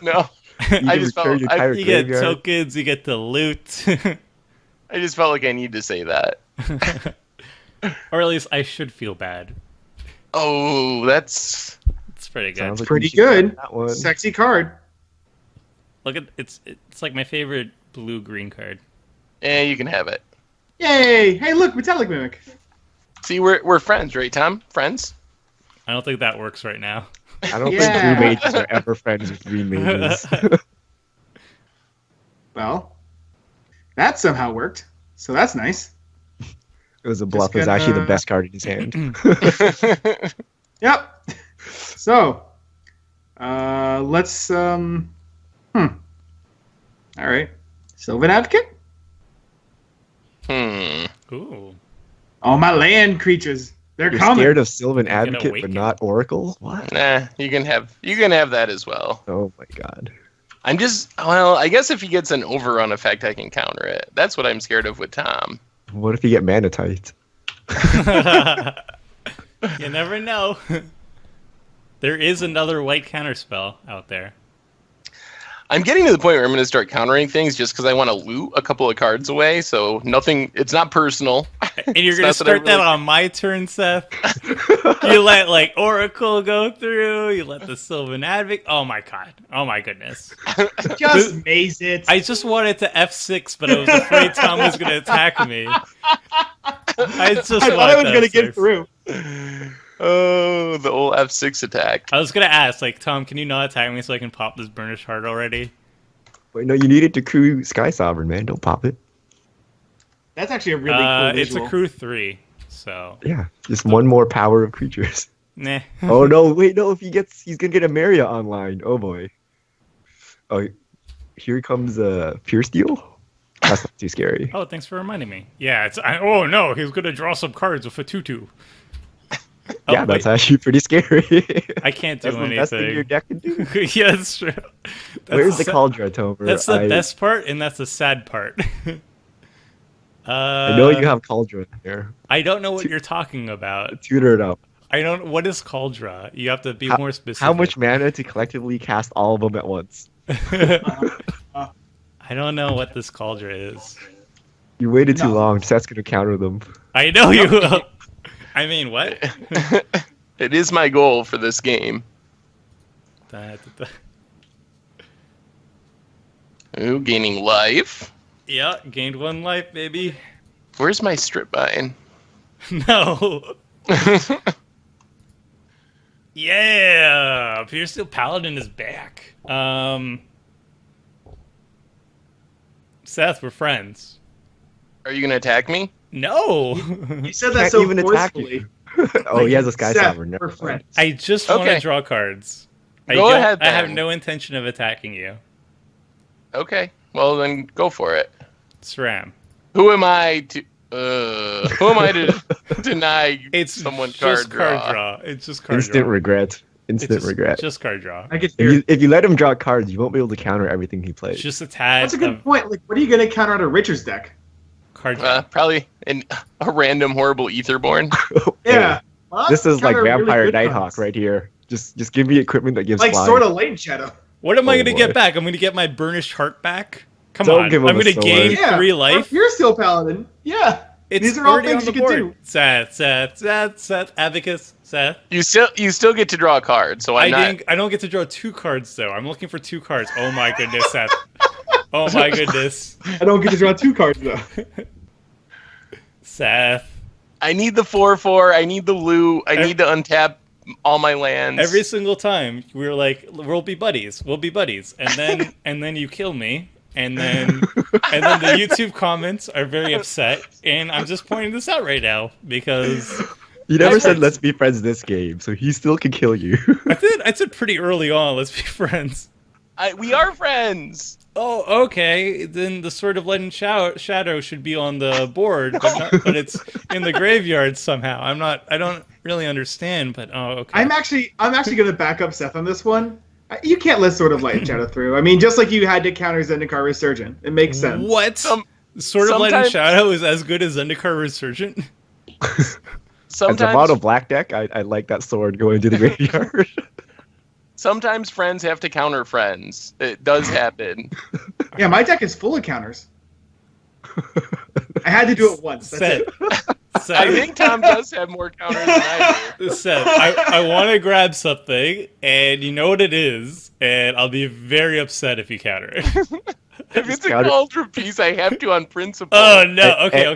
No, You I can just felt- return your I- entire You get graveyard. tokens, you get the loot. I just felt like I need to say that. Or at least I should feel bad. Oh, that's... It's pretty good. Sounds like Pretty you should have good. That one. Sexy card. Look at it's like my favorite blue-green card. You can have it. Yay! Hey, look, Metallic Mimic. See, we're friends, right, Tom? Friends? I don't think that works right now. I don't Yeah. think blue mages are ever friends with green mages. Well, that somehow worked. So that's nice. It was a bluff. It was gonna- actually the best card in his hand. Yep. So, let's All right. Sylvan Advocate. Ooh. All my land creatures. They're You're coming. scared of Sylvan Advocate, but awaken. not Oracle? What? Nah, you can have that as well. Oh my god. I'm just... Well, I guess if he gets an overrun effect, I can counter it. That's what I'm scared of with Tom. What if you get Mana Tight? You never know. There is another white counterspell out there. I'm getting to the point where I'm going to start countering things just because I want to loot a couple of cards away. So nothing... It's not personal. And you're gonna That's what I start that really- on my turn, Seth. You let like Oracle go through. You let the Sylvan Advocate. Oh my god. Oh my goodness. Just maze it. I just wanted to F6, but I was afraid Tom was gonna attack me. I just I thought wanted I was to gonna get F6. through. Oh, the old F6 attack. I was gonna ask, like, Tom, can you not attack me so I can pop this Burnished Heart already? Wait, no, you needed to crew Sky Sovereign, man. Don't pop it. That's actually a really cool It's visual. a crew 3, so Yeah, just one more power of creatures. nah. Oh no, wait, no, if he's gonna get a Maria online. Oh boy. Oh, here comes Pure Steel? That's not too scary. Oh, thanks for reminding me. Yeah, oh no, he's gonna draw some cards with a 2/2. Oh, Yeah, that's wait, actually pretty scary. I can't do That's the best thing your anything. deck can do. Yeah, that's true. Where's the sa- Cauldron, Tomer? That's the best part, and that's the sad part. I know you have Cauldron here. I don't know what you're talking about. Tutor it up. I don't. What is Cauldra? You have to be more specific. How much mana to collectively cast all of them at once? I don't know what this Cauldra is. You waited too No. long. Seth's gonna counter them. I know you will. I mean, what? It is my goal for this game. Ooh, gaining life. Yeah, gained 1 life, baby. Where's my strip mine? No. Yeah, Pure Steel Paladin is back. Seth, we're friends. Are you gonna attack me? No. You said that Can't so even attack forcefully. Oh, he has a Sky Seth, Sovereign. we're Never mind. friends. I just want to Okay. draw cards. Go ahead, I have then. no intention of attacking you. Okay. Well, then go for it. Sram. Who am I to? Who am I to deny It's someone just card draw? It's just card Instant draw. regret. It's Instant just, regret. Just card draw. I could hear. If you let him draw cards, you won't be able to counter everything he plays. Just a tad That's a good of point. Like, what are you gonna counter out of Richard's deck? card draw. Probably a random horrible Aetherborn. Yeah. Well, This is like counter really Vampire good Nighthawk cards. right here. Just give me equipment that gives Like flying. sort of Lane Shadow. What am I Oh, going to get boy. back? I'm going to get my Burnished Heart back? Come Don't on. give him I'm a going to sword. gain Yeah. 3 Or life. You're still Paladin. Yeah. It's These are all already things on the you can board. do. Seth, Abacus, Seth. You still get to draw a card, so I don't get to draw 2 cards though. I'm looking for 2 cards. Oh my goodness, Seth. Oh my goodness, I don't get to draw 2 cards though. Seth. I need the 4/4. I need the loot. I need to untap all my lands. Every single time we were like, "We'll be buddies. We'll be buddies," and then you kill me, and then the YouTube comments are very upset, and I'm just pointing this out right now because You never That's said right. let's be friends this game, so he still can kill you. I said pretty early on, let's be friends. We are friends. Oh, okay. Then the Sword of Light and Shadow should be on the board, but it's in the graveyard somehow. I don't really understand, but okay. I'm actually gonna back up Seth on this one. You can't let Sword of Light and Shadow through. I mean, just like you had to counter Zendikar Resurgent. It makes sense. What? Sword of Light and Shadow is as good as Zendikar Resurgent? As a Sometimes, mono black deck, I like that sword going to the graveyard. sometimes friends have to counter friends. It does happen. Yeah, my deck is full of counters. I had to do it once. That's Seth, it. Seth, I think Tom does have more counters than I do. Seth, I want to grab something, and you know what it is, and I'll be very upset if you counter it. If it's a counter- Cauldron piece, I have to on principle. Oh no! Okay.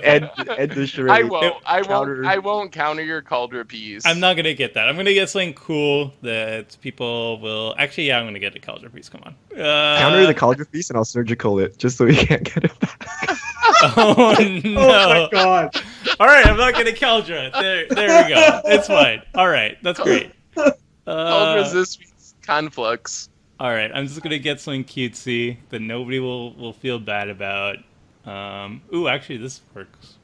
And the charade. I won't. Counter- I won't counter your Cauldron piece. I'm not gonna get that. I'm gonna get something cool that people will. Actually, yeah, I'm gonna get a Cauldron piece. Come on. Counter the Cauldron piece and I'll surgical it just so we can't get it back. Oh no! Oh my god. All right, I'm not gonna Cauldron. There we go. It's fine. All right, that's great. Cauldron's this week's Conflux. All right, I'm just gonna get something cutesy that nobody will feel bad about. Ooh, actually, this works.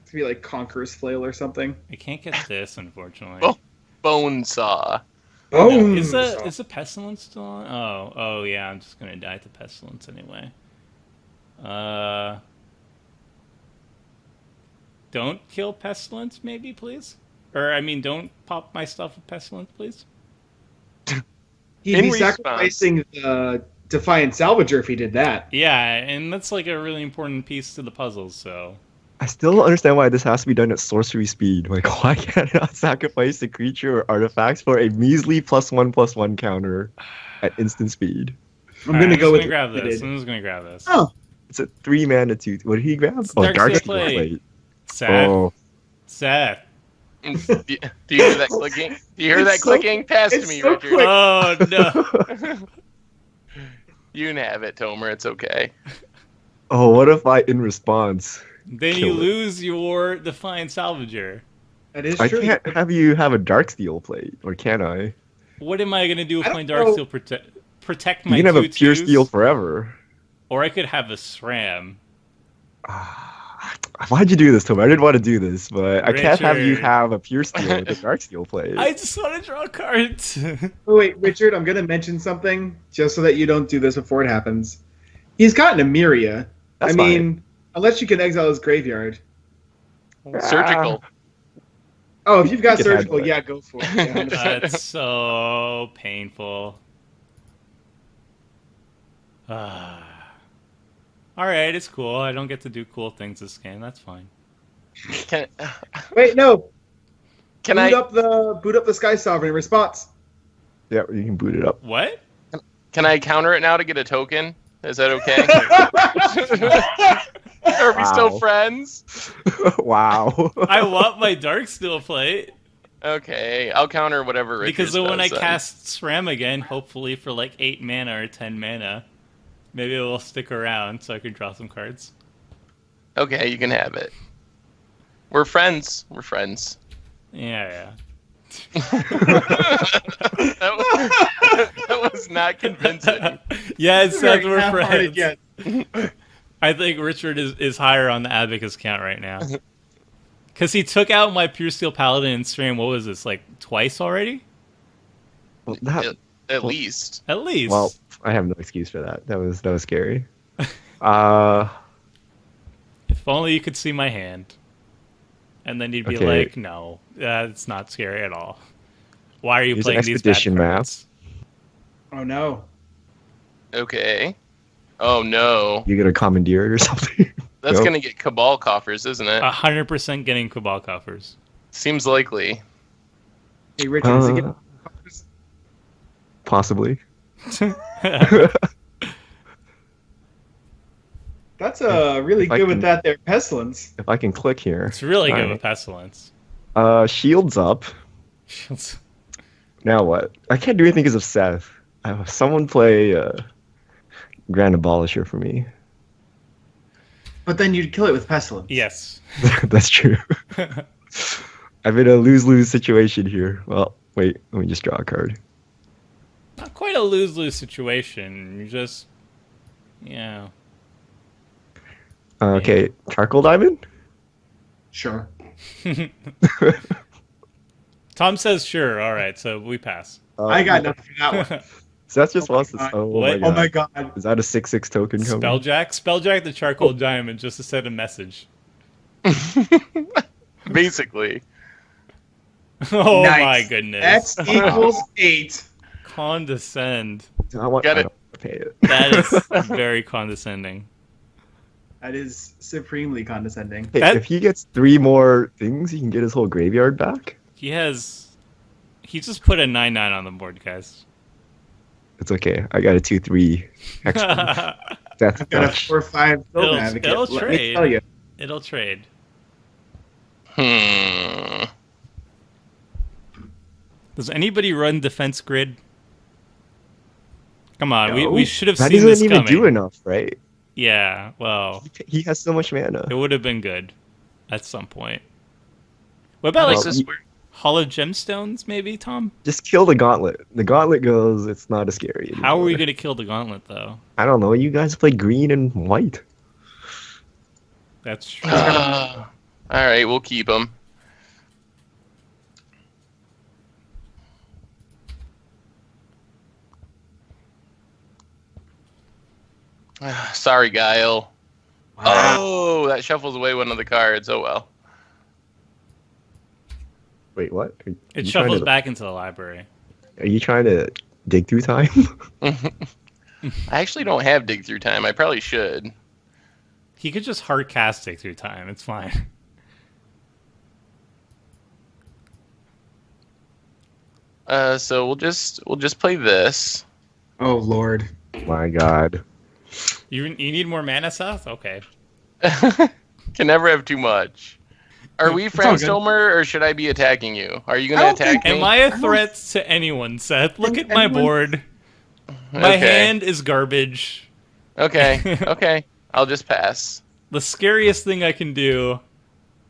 To be like Conqueror's Flail or something. I can't get this, unfortunately. Oh. Bone Saw. No, Boom. is the pestilence still on? Oh yeah. I'm just gonna die to pestilence anyway. Don't kill pestilence, maybe, please. Or I mean, don't pop my stuff with pestilence, please. He'd In be response. sacrificing the Defiant Salvager if he did that. Yeah, and that's like a really important piece to the puzzle. So I still don't understand why this has to be done at sorcery speed. Like, why can't I not sacrifice a creature or artifacts for a measly +1/+1 counter at instant speed? I'm gonna go with grab this. limited. I'm just gonna grab this. Oh, It's a 3 mana 2. What did he grab? Darksteel Darksteel Plate. Plate. Seth. Oh, Seth. Do you hear that clicking? Do you hear that It's so- clicking? Pass to it's me, so Richard. quick. Oh no. You can have it, Tomer. It's okay. oh, what if I, in response, Then Kill you it. lose your Defiant Salvager. that is I true. can't have you have a Darksteel Plate, or can I? What am I gonna do with I my don't know. Darksteel protect You my can have a 2/2s? Pure Steel forever. Or I could have a Sram. Why'd you do this, Tomer? I didn't want to do this, but I can't have you Richard. have a Pure Steel with a Darksteel Plate. I just want to draw cards. Oh, wait, Richard, I'm gonna mention something just so that you don't do this before it happens. He's got Nymeria. That's I mean, unless you can exile his graveyard. Surgical. Oh, if you've got You can surgical, handle it. yeah, go for it. Yeah, 100%. That's so painful. Alright, it's cool. I don't get to do cool things this game. That's fine. Can Wait, no. can boot I up the Sky Sovereign in response. Yeah, you can boot it up. What? can I counter it now to get a token? Is that okay? Are we still Wow. friends? Wow. I want my Darksteel Plate. Okay, I'll counter whatever Richard Because then when I does then. cast Sram again, hopefully for like 8 mana or 10 mana, maybe it will stick around so I can draw some cards. Okay, you can have it. We're friends. We're friends. Yeah. that was not convincing. Yeah, it says we're Half-hearted friends. yet. I think Richard is higher on the Abacus count right now. Because he took out my Pure Steel Paladin and Stream, what was this, like twice already? Well, that, At least. At least. well, I have no excuse for that. That was scary. If only you could see my hand. And then you'd be Okay. like, no, it's not scary at all. Why are you Here's an playing these bad expedition map. cards? Oh, no. Okay. Oh no. You get a commandeer it or something. That's Nope. gonna get Cabal coffers, isn't it? 100% getting Cabal coffers. Seems likely. Hey, Richard, is it getting... Possibly. That's really If I good with can- that there, Pestilence. If I can click here. It's really good Alright. with Pestilence. Shields up. Now what? I can't do anything because of Seth. Someone play Grand Abolisher for me. But then you'd kill it with Pestilence. Yes. That's true. I'm in a lose-lose situation here. Well, wait. Let me just draw a card. Not quite a lose-lose situation. You just, yeah. Okay, Charcoal Diamond? Sure. Tom says sure. All right, so we pass. I got nothing for that one. Seth just Oh my wants to. God. Oh What? my Oh god. my god. Is that a 6/6 token coming? Spelljack the charcoal diamond just to send a message. Basically. Oh Nice. my goodness. X equals 8. Condescend. I want Got I it. don't want to pay it. That is very condescending. That is supremely condescending. Hey, That- if he gets 3 more things, he can get his whole graveyard back. He just put a 9/9 on the board, guys. It's okay. I got a 2/3 extra. That's I've got a Dutch. 4/5 It'll- Golden Advocate. it'll Let me trade. tell you. It'll trade. Does anybody run Defense Grid? Come on, No. we should have That seen doesn't this even coming. do enough, right? Yeah, well, He has so much mana. it would have been good at some point. What about Well, like This is weird. Hollow Gemstones, maybe, Tom? Just kill the gauntlet. The gauntlet goes, it's not as scary anymore. How are we going to kill the Gauntlet, though? I don't know. You guys play green and white. That's true. All right, we'll keep them. Sorry, Guile. Oh, that shuffles away one of the cards. Oh well. Wait, what? Are It you shuffles trying to- back into the library. Are you trying to dig through time? I actually don't have dig through time. I probably should. He could just hard cast it through time. It's fine. So we'll just play this. Oh Lord. My God. You need more mana, Seth? Okay. Can never have too much. Are we all friends, good. Tomer, or should I be attacking you? Are you I going to don't attack think- me? Am I a threat to anyone, Seth? Look at my Anyone? board. My Okay. hand is garbage. Okay. Okay. I'll just pass. The scariest thing I can do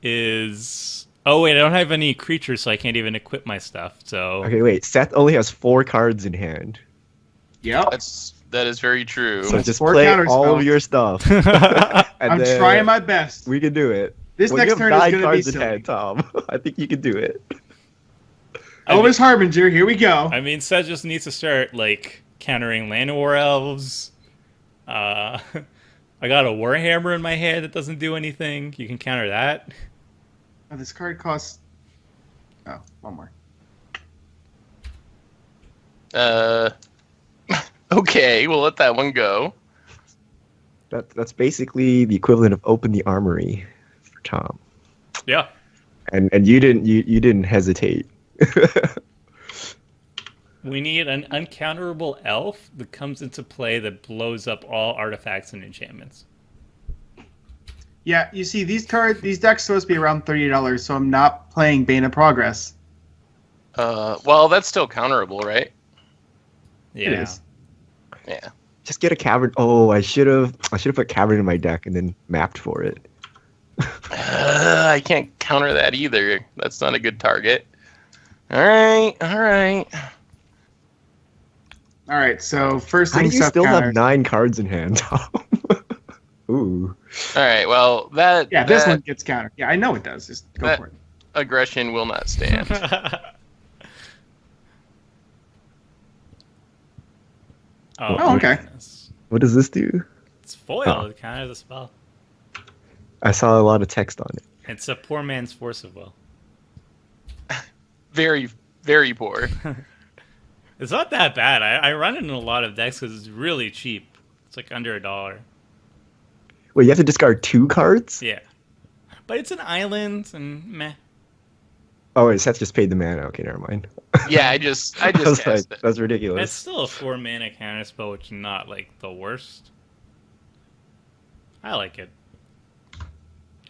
is... Oh, wait, I don't have any creatures, so I can't even equip my stuff, so... Okay, wait. Seth only has 4 cards in hand. Yep. That is very true. So just 4 play counter all spells. of your stuff. And I'm then trying my best. We can do it. This When next you have turn is 9 going to be cards in silly. hand, Tom. I think you can do it. Elvis Harbinger, here we go. I mean, Seth just needs to start, like, countering Land War Elves. I got a Warhammer in my head that doesn't do anything. You can counter that. Oh, this card costs... Oh, one more. Okay, we'll let that one go. That's basically the equivalent of open the armory for Tom. Yeah. And you didn't hesitate. We need an uncounterable elf that comes into play that blows up all artifacts and enchantments. Yeah, you see, these decks are supposed to be around $30, so I'm not playing Bane of Progress. Well, that's still counterable, right? Yeah. It is. Yeah. Just get a cavern. Oh, I should have put cavern in my deck and then mapped for it. I can't counter that either. That's not a good target. All right. All right, so first How thing do you Seth still have counters. 9 cards in hand, Tom? Ooh. All right. Well, that Yeah, this that one gets countered. Yeah, I know it does. Just go that- for it. aggression will not stand. Oh, okay. Goodness. What does this do? It's foil. Oh. It counters a spell. I saw a lot of text on it. It's a poor man's Force of Will. Very, very poor. It's not that bad. I run it in a lot of decks because it's really cheap. It's like under $1. Wait, you have to discard 2 cards? Yeah. But it's an island and meh. Oh, wait, Seth just paid the mana. Okay, never mind. Yeah, I just I was cast like, it. that's It's ridiculous. still a 4 mana counter spell, which is not like the worst. I like it.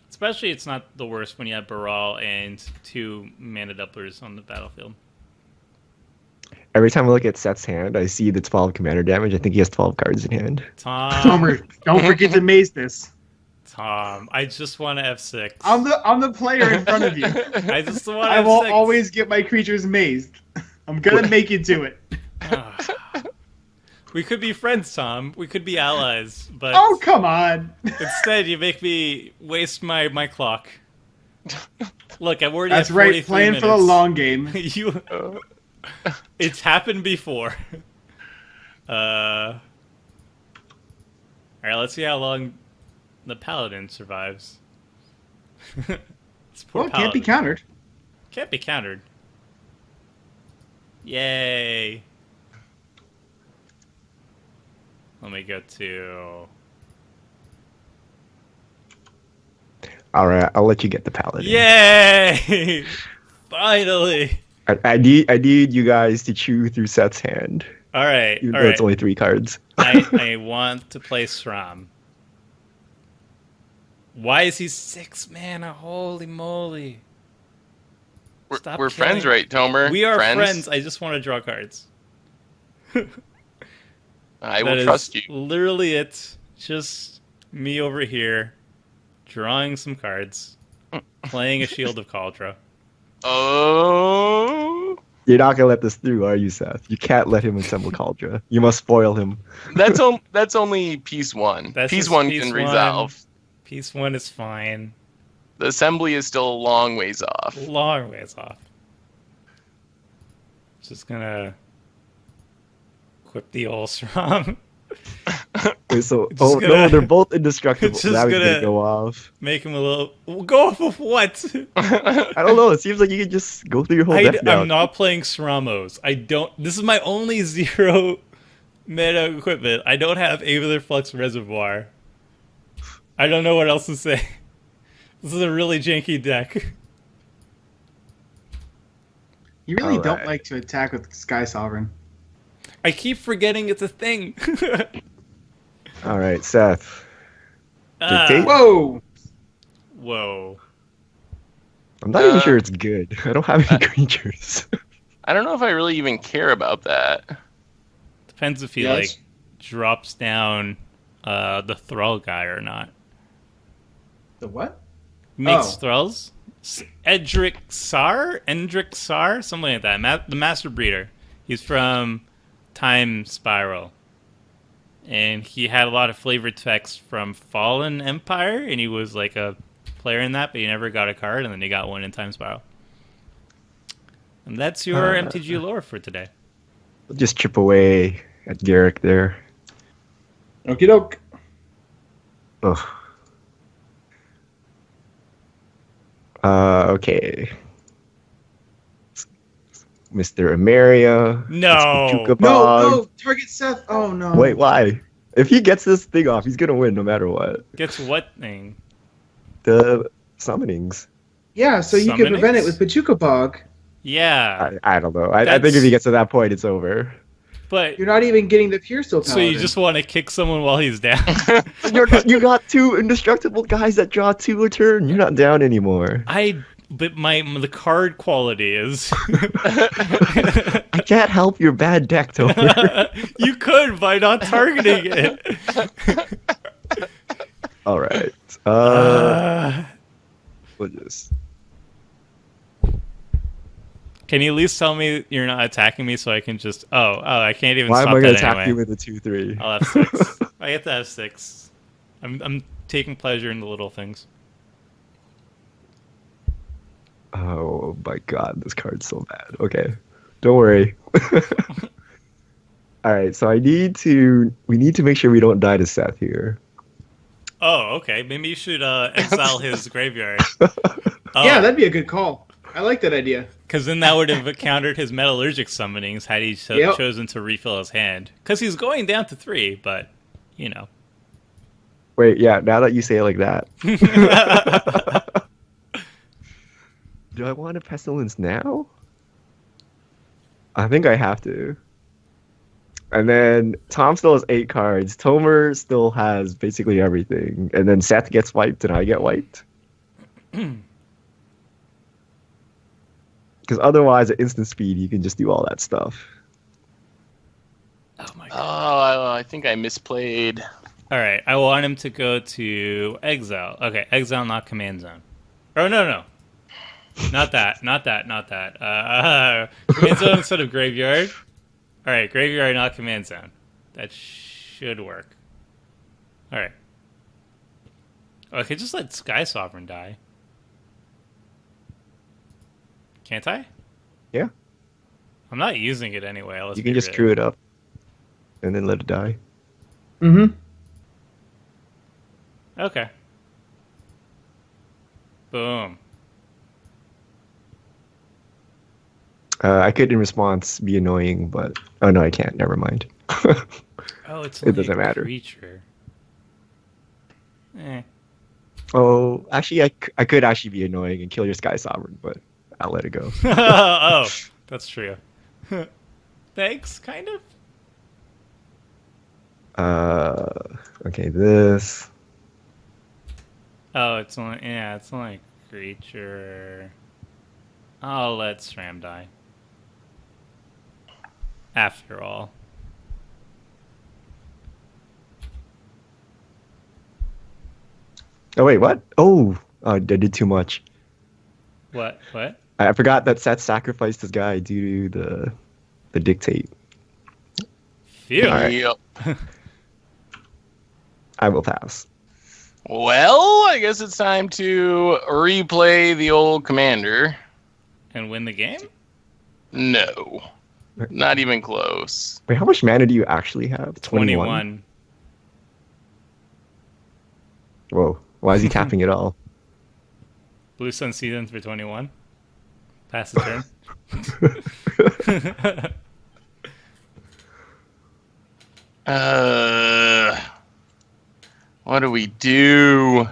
Especially it's not the worst when you have Baral and 2 mana doublers on the battlefield. Every time I look at Seth's hand, I see the 12 commander damage. I think he has 12 cards in hand. Tom, Tomer, don't forget to maze this. I just want to F6. I'm the player in front of you. I just want to I will F6. always get my creatures mazed. I'm gonna make you do it. We could be friends, Tom. We could be allies, but Oh, come on. instead you make me waste my clock. Look, I'm already That's at right, 43 playing minutes. for the long game. You, it's happened before. All right, let's see how long the paladin survives. This poor Well, it can't be paladin. countered. Can't be countered. Yay. Let me go to... All right, I'll let you get the paladin. Yay! Finally! I need you guys to chew through Seth's hand, All right, even all though right. it's only 3 cards. I want to play Sram. Why is he 6 mana? Holy moly. Stop We're killing- friends, right, Tomer? We are friends. I just want to draw cards. I That will is trust you. literally it. Just me over here, drawing some cards, playing a Shield of Caldra. Oh, You're not gonna let this through, are you, Seth? You can't let him assemble Caldra. You must spoil him. that's only piece 1. That's Piece just 1 piece can one. resolve. Piece 1 is fine. The assembly is still a long ways off. Long ways off. Just gonna equip the old Sram. Wait, so, Just oh gonna- no, they're both indestructible. Just Now he's gonna- gonna go off. Make him a little... Go off of what? I don't know. It seems like you could just go through your whole deck now. I'm not playing Sramos. I don't... This is my only 0 mana equipment. I don't have Aether Flux Reservoir. I don't know what else to say. This is a really janky deck. You really don't Alright. like to attack with Sky Sovereign. I keep forgetting it's a thing. All right, Seth. Ah, Dictate? Whoa! whoa. I'm not even sure it's good. I don't have any creatures. I don't know if I really even care about that. Depends if he Yes. like drops down the thrall guy or not. The what? Makes Oh. thralls. Endrick Sar, something like that. The Master Breeder. He's from Time Spiral, and he had a lot of flavored text from Fallen Empire, and he was like a player in that, but he never got a card, and then he got one in Time Spiral. And that's your MTG lore for today. We'll just chip away at Garrick there. Okie doke. Ugh. Okay. Mr. Ameria. No. Pachuca No, Bog. no, target Seth. Oh no. Wait, why? If he gets this thing off, he's gonna win no matter what. Gets what thing? The summonings. Yeah, so you can prevent it Summonings? with Pachuca Bog. Yeah, I don't know. I think That's- if he gets to that point, it's over. but You're not even getting the Pure Steel so Paladin. you just want to kick someone while he's down? You got two indestructible guys that draw 2 a turn. You're not down anymore. But the card quality is. I can't help your bad deck, Tomer. You could by not targeting it. All right. We'll just. Can you at least tell me you're not attacking me so I can just? Oh, I can't even Why stop am I that going to attack anyway. you with a 2/3? I'll have 6. I get to have 6. I'm taking pleasure in the little things. Oh my god, this card's so bad. Okay, don't worry. All right, so we need to make sure we don't die to Seth here. Oh, okay. Maybe you should exile his graveyard. Yeah, that'd be a good call. I like that idea. Because then that would have countered his metallurgic summonings had he Yep. chosen to refill his hand. Because he's going down to 3, but you know. Wait, yeah, now that you say it like that. Do I want a Pestilence now? I think I have to. And then Tom still has 8 cards. Tomer still has basically everything. And then Seth gets wiped and I get wiped. Because otherwise, at instant speed, you can just do all that stuff. Oh my god. Oh, I think I misplayed. All right, I want him to go to exile. Okay, exile, not command zone. Oh no, not that. Command zone instead of graveyard. All right, graveyard, not command zone. That should work. All right. Okay, just let Sky Sovereign die. Can't I? Yeah. I'm not using it anyway. You can just screw it up. And then let it die. Mm-hmm. Okay. Boom. I could, in response, be annoying, but... Oh, no, I can't. Never mind. Oh, it's It only doesn't a matter. creature. Eh. Oh, actually, I could actually be annoying and kill your Sky Sovereign, but I'll let it go. Oh, that's true. Thanks, kind of. Okay, this... Oh, it's only a creature. I'll let Sram die. After all. Oh, wait, what? Oh, I did too much. What? I forgot that Seth sacrificed his guy due to the dictate. Phew. All right. Yep. I will pass. Well, I guess it's time to replay the old commander. And win the game? No. Not even close. Wait, how much mana do you actually have? 21. Whoa, why is he tapping it all? Blue Sun Seasons for 21. Pass the turn. What do we do?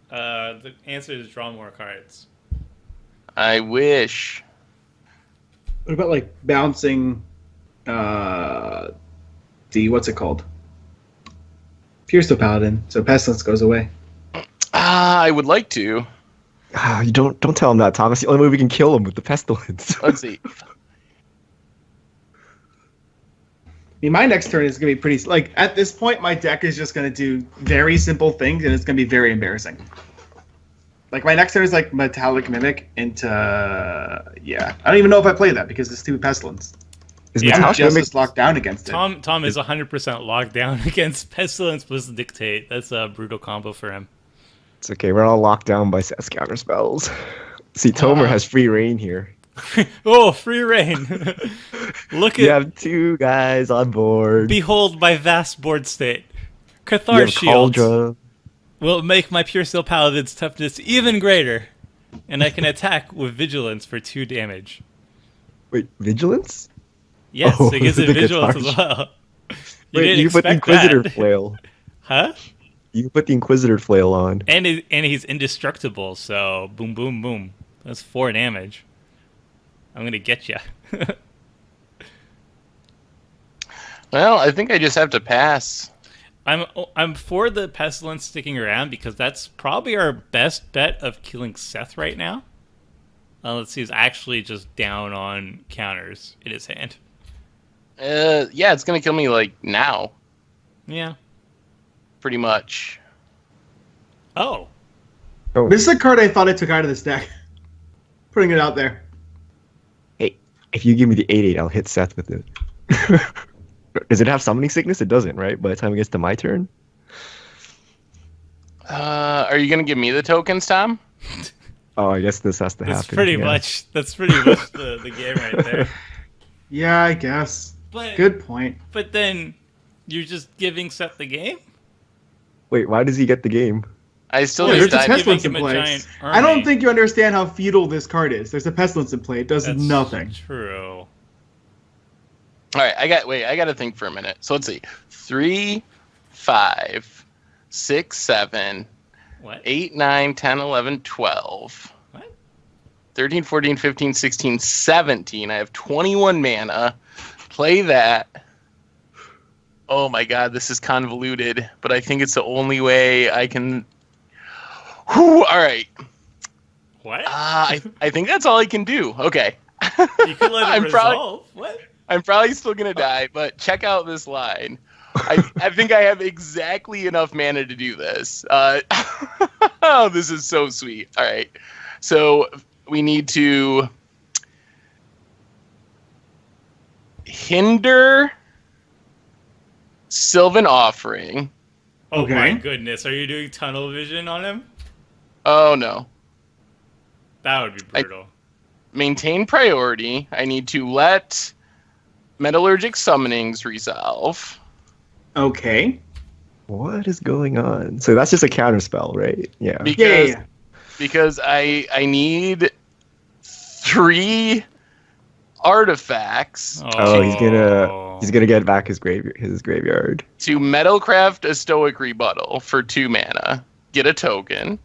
The answer is draw more cards. I wish. What about like bouncing what's it called? Pierce the Paladin, so Pestilence goes away. I would like to. You don't tell him that, Thomas. The only way we can kill him with the pestilence. Let's see. I mean, my next turn is going to be pretty... Like, at this point, my deck is just going to do very simple things, and it's going to be very embarrassing. Like, my next turn is, like, Metallic Mimic into... yeah. I don't even know if I play that, because it's stupid Pestilence. Is Yeah, I'm Metallic just Mimic- as locked down against it. Tom is 100% locked down against Pestilence plus Dictate. That's a brutal combo for him. It's okay. We're all locked down by Seth's counter spells. See, Tomer has free reign here. Oh, free reign. Look You at... have 2 guys on board. Behold my vast board state. You Cathar have Shield Cauldron. will make my Pure Steel Paladin's toughness even greater. And I can attack with Vigilance for 2 damage. Wait, Vigilance? Yes, Oh, it gives it the Vigilance Cathar as well. Wait, you put the expect Inquisitor that. Flail. Huh? You put the Inquisitor Flail on. And he's indestructible, so boom, boom, boom. That's 4 damage. I'm gonna get you. Well, I think I just have to pass. I'm for the Pestilence sticking around because that's probably our best bet of killing Seth right now. Let's see, he's actually just down on counters in his hand. Yeah, it's gonna kill me like now, Yeah. pretty much. Oh. Oh, This is a card I thought I took out of this deck. Putting it out there. hey, if you give me the 8/8, I'll hit Seth with it. Does it have summoning sickness? It doesn't, right? By the time it gets to my turn? Are you gonna give me the tokens, Tom? Oh, I guess this has to That's happen. pretty yeah. much the game right there. Yeah, I guess. But Good point. But then you're just giving Seth the game? Wait, why does he get the game? I still Yeah, just there's a died. Pestilence giving in him a play. giant I don't army. think you understand how feudal this card is. There's a Pestilence in play. It does That's nothing. true. All right, I got to think for a minute. So let's see. 3, 5, 6, 7, What? 8, 9, 10, 11, 12. What? 13, 14, 15, 16, 17. I have 21 mana. Play that. Oh my god, this is convoluted, but I think it's the only way I can... Whew, all right. What? I think that's all I can do. Okay. You could let it I'm resolve. What? I'm probably still going to die, but check out this line. I think I have exactly enough mana to do this. Oh, this is so sweet. All right. So we need to hinder Sylvan Offering. Oh my Okay. goodness. Are you doing tunnel vision on him? Oh, no. That would be brutal. Maintain priority. I need to let Metallurgic Summonings resolve. Okay. What is going on? So that's just a counter spell, right? Yeah. Because, Yeah. because I need 3 artifacts Oh, he's gonna get back his graveyard. to Metalcraft a Stoic Rebuttal for 2 mana. Get a token.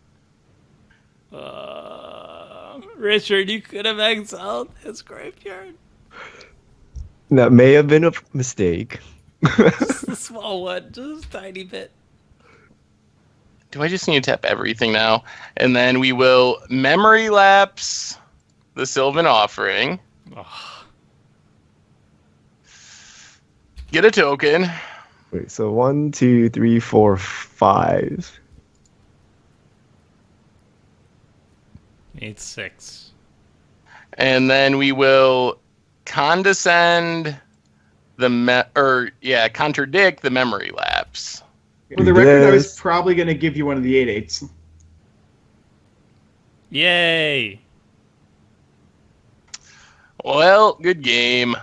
Richard, you could have exiled his graveyard. That may have been a mistake. Just a small one, just a tiny bit. Do I just need to tap everything now? And then we will Memory Lapse the Sylvan Offering. Oh, Get a token. Wait, so 1, 2, 3, 4, 5. need 6. And then we will condescend contradict the Memory Lapse. For the record, I was Yes. probably going to give you one of the 8/8s. Yay! Well, good game.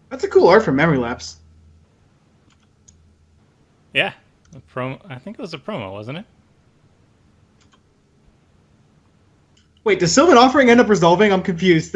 That's a cool art from Memory Lapse. Yeah. A promo. I think it was a promo, wasn't it? Wait, does Sylvan Offering end up resolving? I'm confused.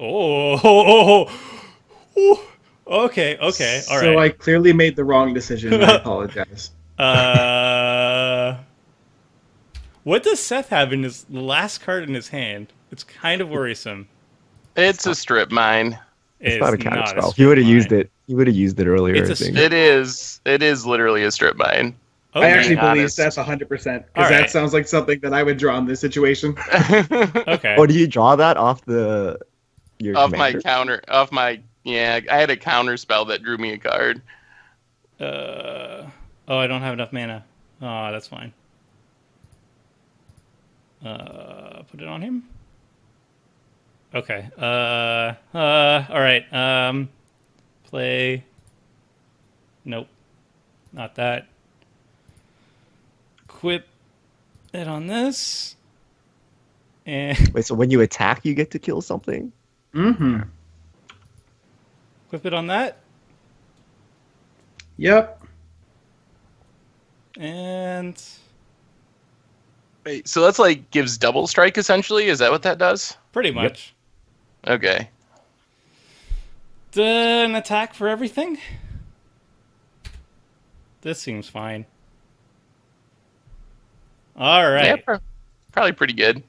Okay, all right. So I clearly made the wrong decision. And I apologize. What does Seth have in his last card in his hand? It's kind of worrisome. It's a strip mine. It's not a not counter spell. strip He would have mine. used it. He would have used it earlier. It's a I think. It is. It is literally a strip mine. Okay. I actually believe honest. Seth 100% because Alright. that sounds like something that I would draw in this situation. Okay. Oh, do you draw that off your Off my commander? counter. Off my. Yeah, I had a counter spell that drew me a card. Oh, I don't have enough mana. Oh, that's fine. Put it on him. Okay. All right. Play. Nope. Not that. Equip it on this. And Wait, so when you attack, you get to kill something? Mm-hmm. equip it on that. Yep. And Wait, so that's like gives double strike essentially. Is that what that does? pretty much. Okay. An attack for everything? This seems fine. All right. Yeah, probably pretty good.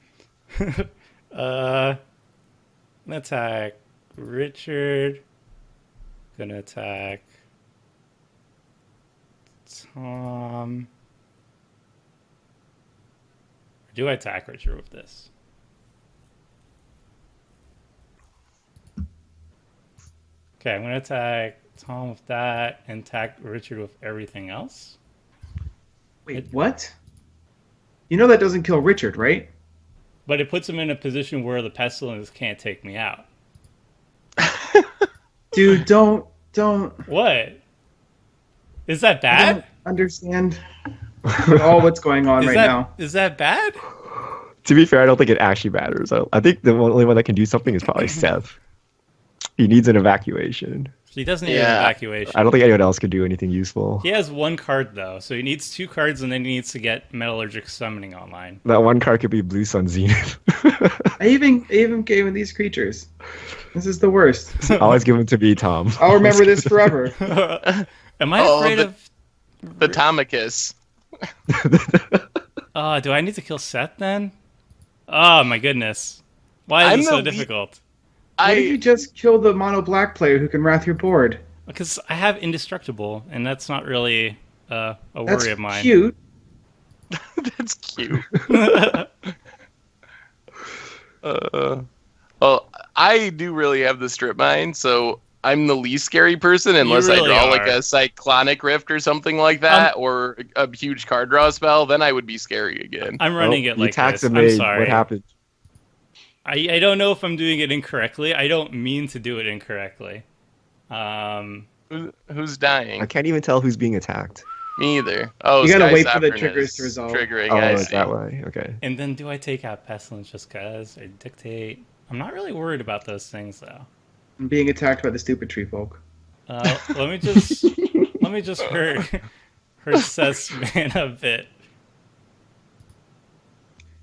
Attack Richard. Gonna attack Tom. Or do I attack Richard with this? Okay, I'm gonna attack Tom with that and attack Richard with everything else. Wait, what? You know that doesn't kill Richard, right? But it puts him in a position where the pestilence can't take me out. Dude, don't. What? Is that I bad? don't understand all what's going on right now. Is that bad? To be fair, I don't think it actually matters. I think the only one that can do something is probably Seth. He needs an evacuation. He doesn't need an Yeah. evacuation. I don't think anyone else could do anything useful. He has one card though, so he needs 2 cards, and then he needs to get Metallurgic Summoning online. That one card could be Blue Sun Zenith. I even gave him these creatures. This is the worst. Always give them to me, Tom. I'll remember this forever. Am I Oh, afraid the- of? The Tomicus. Do I need to kill Seth then? Oh my goodness! Why is I'm it so the le- difficult? What if you just kill the mono black player who can wrath your board? Because I have Indestructible, and that's not really a That's worry of mine. cute. That's cute. Well, I do really have the strip mine, so I'm the least scary person unless really I draw like are. a Cyclonic Rift or something like that, or a huge card draw spell. Then I would be scary again. I'm running it you like attacked this. the I'm maid. sorry. What happened? I don't know if I'm doing it incorrectly. I don't mean to do it incorrectly. Who's dying? I can't even tell who's being attacked. Me either. Oh, You gotta Sky wait for the Sovereign triggers is to resolve. Triggering. Oh, I it's see. that way. Okay. And then do I take out Pestilence just cause? Or Dictate? I'm not really worried about those things though. I'm being attacked by the stupid tree folk. Let me just hurt Seth's mana a bit.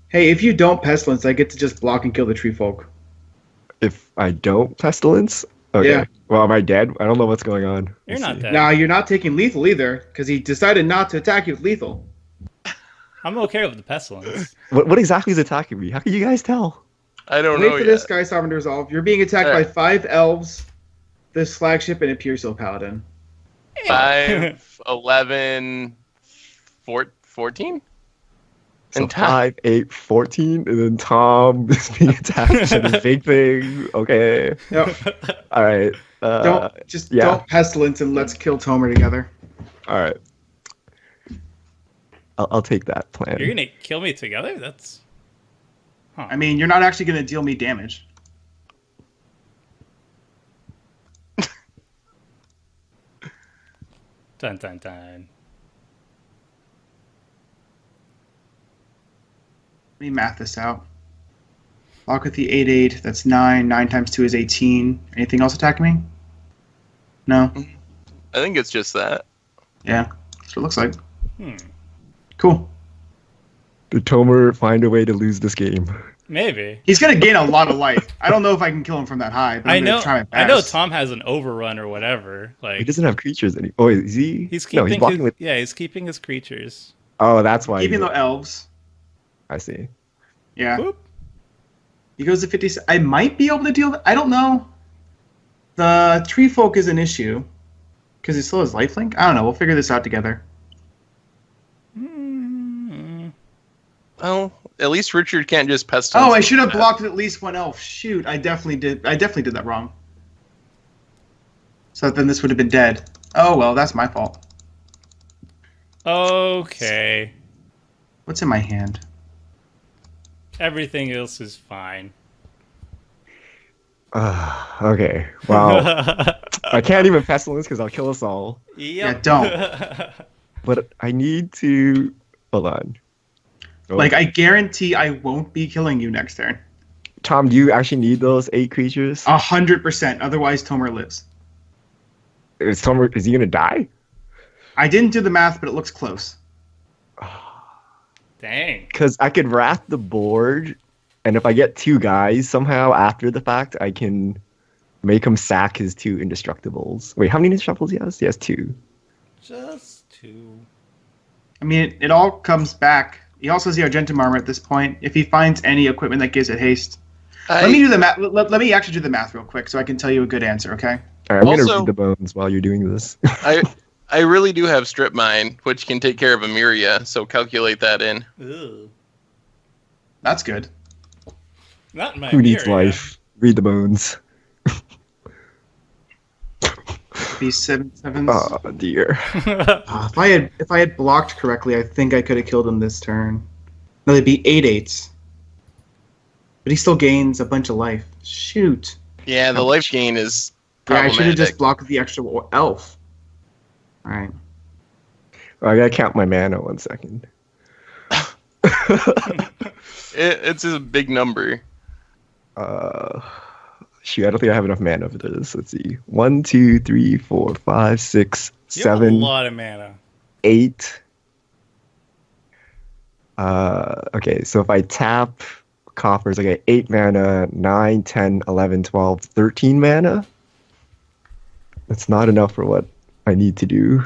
Hey, if you don't pestilence, I get to just block and kill the tree folk. If I don't pestilence, okay. Yeah. Well, am I dead? I don't know what's going on. You're Let's not see. dead. Now you're not taking lethal either, because he decided not to attack you with lethal. I'm okay with the Pestilence. What exactly is attacking me? How can you guys tell? I don't Wait know for yet. this Sky Sovereign to resolve. You're being attacked by Alright. 5 elves, this flagship, and a Pure Seal Paladin. 5, 11, 14? So And Tom. 5, 8, 14, and then Tom is being attacked by the big thing. Okay. Yep. All right. Don't pestilence and let's kill Tomer together. All right. I'll take that plan. You're gonna kill me together? That's I mean, you're not actually going to deal me damage. dun dun dun. Let me math this out. Lock with the 8/8. That's 9. 9 times 2 is 18. Anything else attacking me? No. I think it's just that. Yeah. That's what it looks like. Hmm. Cool. Did Tomer find a way to lose this game? Maybe. He's gonna gain a lot of life. I don't know if I can kill him from that high, but I'm gonna try my best. I know Tom has an overrun or whatever. Like He doesn't have creatures anymore. Oh, is he? he's keeping he's blocking his, with. yeah, he's keeping his creatures. Oh, that's why. Even though elves. I see. Yeah. Boop. He goes to 50. I might be able to deal. I don't know. The tree folk is an issue because he still has lifelink. I don't know. We'll figure this out together. Well, at least Richard can't just pestilence. Oh, I should have blocked at least one elf. Shoot, I definitely did. I definitely did that wrong. So then this would have been dead. Oh well, that's my fault. Okay. What's in my hand? Everything else is fine. Okay. Well, I can't even pestilence because I'll kill us all. Yeah, don't. But I need to. Hold on. Oh. Like, I guarantee I won't be killing you next turn. Tom, do you actually need those 8 creatures? 100%. Otherwise, Tomer lives. Is he gonna die? I didn't do the math, but it looks close. Dang. Because I could wrath the board, and if I get 2 guys somehow after the fact, I can make him sack his 2 indestructibles. Wait, how many indestructibles he has? He has 2. Just 2. I mean, it all comes back. He also has the Argentum armor at this point. If he finds any equipment that gives it haste. Let me do the math. Let me actually do the math real quick so I can tell you a good answer, okay? All right, I'm going to read the bones while you're doing this. I really do have Strip Mine, which can take care of Emiria, so calculate that in. Ew. That's good. Not in my Who needs area. life? Read the bones. Be 7/7s. Oh dear. If I had blocked correctly, I think I could have killed him this turn. No, they'd be 8/8s. But he still gains a bunch of life. Shoot. Yeah, the life gain is Yeah, I problematic. should have just blocked the extra elf. All right. I gotta count my mana 1 second. It's a big number. Shoot, I don't think I have enough mana for this. Let's see. 1, 2, 3, 4, 5, 6, You have a 7, lot of mana. 8. Okay, so if I tap coffers, I get 8 mana, 9, 10, 11, 12, 13 mana. That's not enough for what I need to do.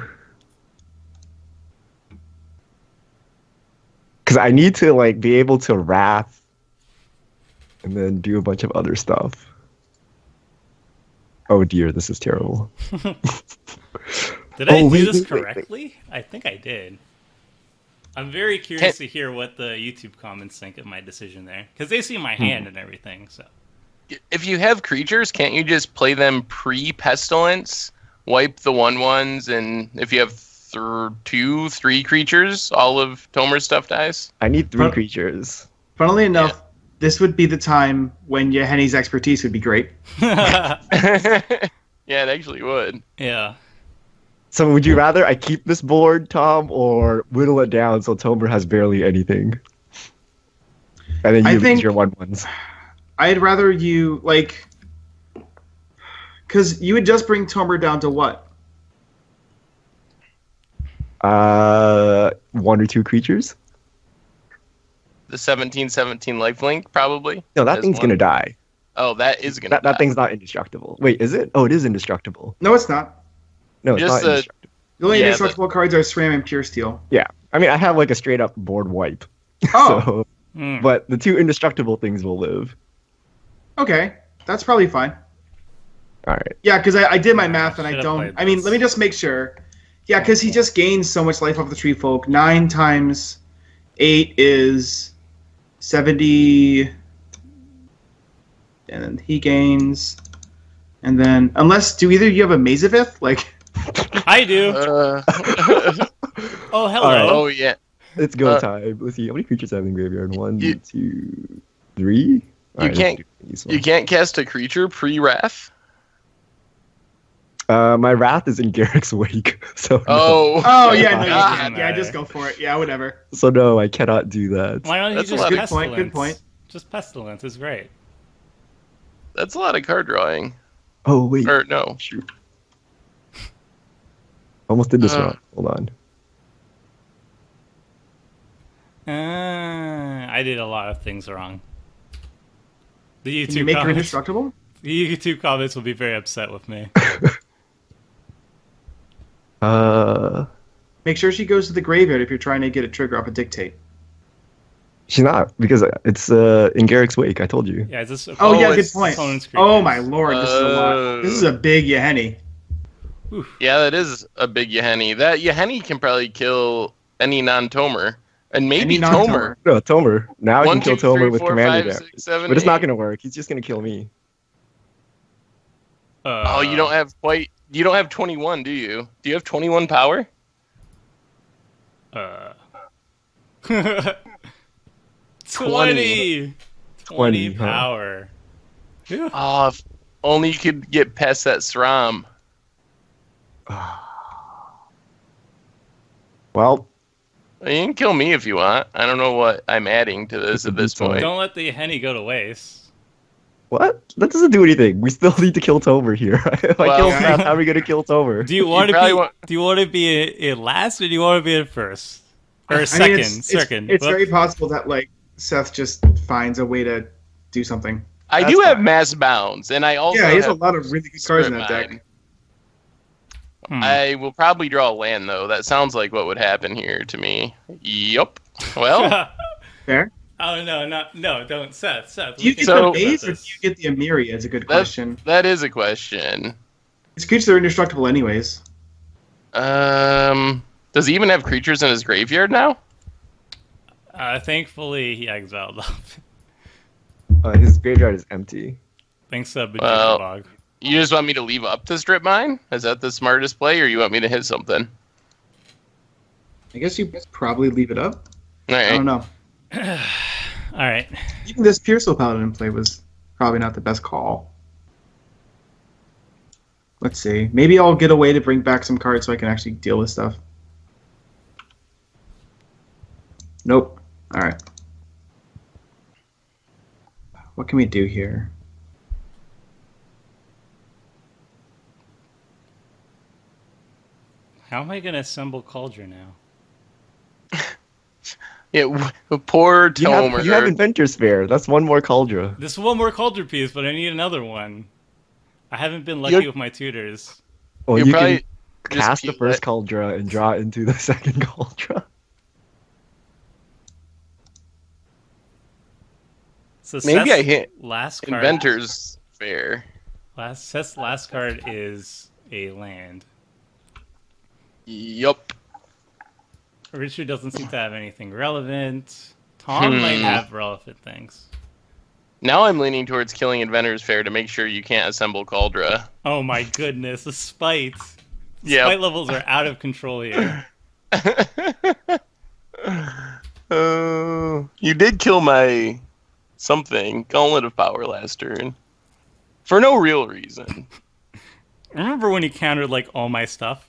Because I need to like be able to wrath and then do a bunch of other stuff. Oh dear, this is terrible. Did I do wait, this wait. correctly? I think I did. I'm very curious to hear what the YouTube comments think of my decision there. Because they see my hand and everything, so. If you have creatures, can't you just play them pre-pestilence, wipe the 1/1s, and if you have 2, 3 creatures, all of Tomer's stuff dies? I need 3 Huh? creatures. Funnily enough, this would be the time when Yahenni's expertise would be great. Yeah, it actually would. Yeah. So would you rather I keep this board, Tom, or whittle it down so Tomer has barely anything? And then I you lose think- your 1/1s. I'd rather you, like... Because you would just bring Tomer down to what? 1 or 2 creatures? The 17/17 lifelink, probably. No, that There's thing's one. gonna die. Oh, that is gonna. That thing's not indestructible. Wait, is it? Oh, it is indestructible. No, it's not. No, it's Just not the- indestructible. The only Yeah, indestructible cards are Sram and Pure Steel. Yeah, I mean, I have like a straight up board wipe. Oh, So, Mm. but the 2 indestructible things will live. okay. That's probably fine. All right. Yeah, because I did my math and I Should've don't... played I mean, this. let me just make sure. Yeah, because he just gains so much life off the tree folk. 9 times 8 is 70... And then he gains... And then... Unless... Do either of you have a Mazavith? Like... I do. Oh, hello. Alright. Oh yeah. It's go Uh, time. Let's see. How many creatures I have in graveyard? 1, You- 2, 3? Alright, can't- let's do these You ones. can't cast a creature pre-wrath. My wrath is in Garrick's wake. So no. Oh. Oh, yeah, no, you Ah, can. Yeah, just go for it. Yeah, whatever. So no, I cannot do that. Why don't you That's a just lot of- Good point, pestilence? good point. Just pestilence is great. That's a lot of card drawing. Oh wait. Or no. Shoot. Almost did this wrong. Hold on. I did a lot of things wrong. The Can you YouTube make her comments. indestructible? The YouTube comments will be very upset with me. Make sure she goes to the graveyard if you're trying to get a trigger off a dictate. She's not, because it's in Garrick's wake. I told you. Yeah, is this? Oh, yeah, good it's point. opponent's Oh creatures. my lord, this is a lot. This is a big Yahenni. Oof. Yeah, that is a big Yahenni. That Yahenni can probably kill any non-Tomer. And maybe Any non-Tomer. Tomer. No, Tomer. Now I 1, can 2, kill Tomer 3, with 4, commander 5, damage. 6, 7, But it's not 8. going to work. He's just going to kill me. Oh, you don't have 21, do you? Do you have 21 power? 20 20, huh? power. Phew. Oh, if only you could get past that Sram. Well, You can kill me if you want. I don't know what I'm adding to this at this point. Don't let the Yahenni go to waste. what? That doesn't do anything. We still need to kill Tomer here. If I Well, kill yeah. Seth, how are we going to kill Tomer? Do you want to probably be? want- Do you want to be in last, or do you want to be in first, or I mean, second? it's Whoop. very possible that like Seth just finds a way to do something. I That's do have fine. mass bounds, and I also Yeah, he has a have lot of really good cards in that Spirit deck. Mine. Hmm. I will probably draw a land, though. That sounds like what would happen here to me. Yup. Well, Fair. Oh no, no, don't, Seth. Do you we get can So- talk the about base or do this. you get the Emiria? Is a good question. that is a question. His creatures are indestructible anyways. Does he even have creatures in his graveyard now? Thankfully, he exiled off. His graveyard is empty. Thanks to Magician Well, Bog. You just want me to leave up to strip mine? Is that the smartest play, or you want me to hit something? I guess you probably leave it up. All I don't right. know. All right. Even this Pure Soul Paladin play was probably not the best call. Let's see. Maybe I'll get a way to bring back some cards so I can actually deal with stuff. Nope. All right. What can we do here? How am I gonna assemble Cauldron now? Yeah, poor You Tomer. have Inventor's Fair. That's one more Cauldron. This is one more Cauldron piece, but I need another one. I haven't been lucky You're- with my tutors. Well, You'll you probably can just cast the be first let- Cauldron and draw into the second Cauldron. So Maybe Seth's I hit last card. Inventor's Fair. Seth's last card is a land. Yup. Richard doesn't seem to have anything relevant. Tom might have relevant things. Now I'm leaning towards killing Inventor's Fair to make sure you can't assemble Cauldra. Oh my goodness, the spite. Yep. Spite levels are out of control here. Oh, you did kill my something Gauntlet of Power last turn for no real reason. Remember when he countered like all my stuff?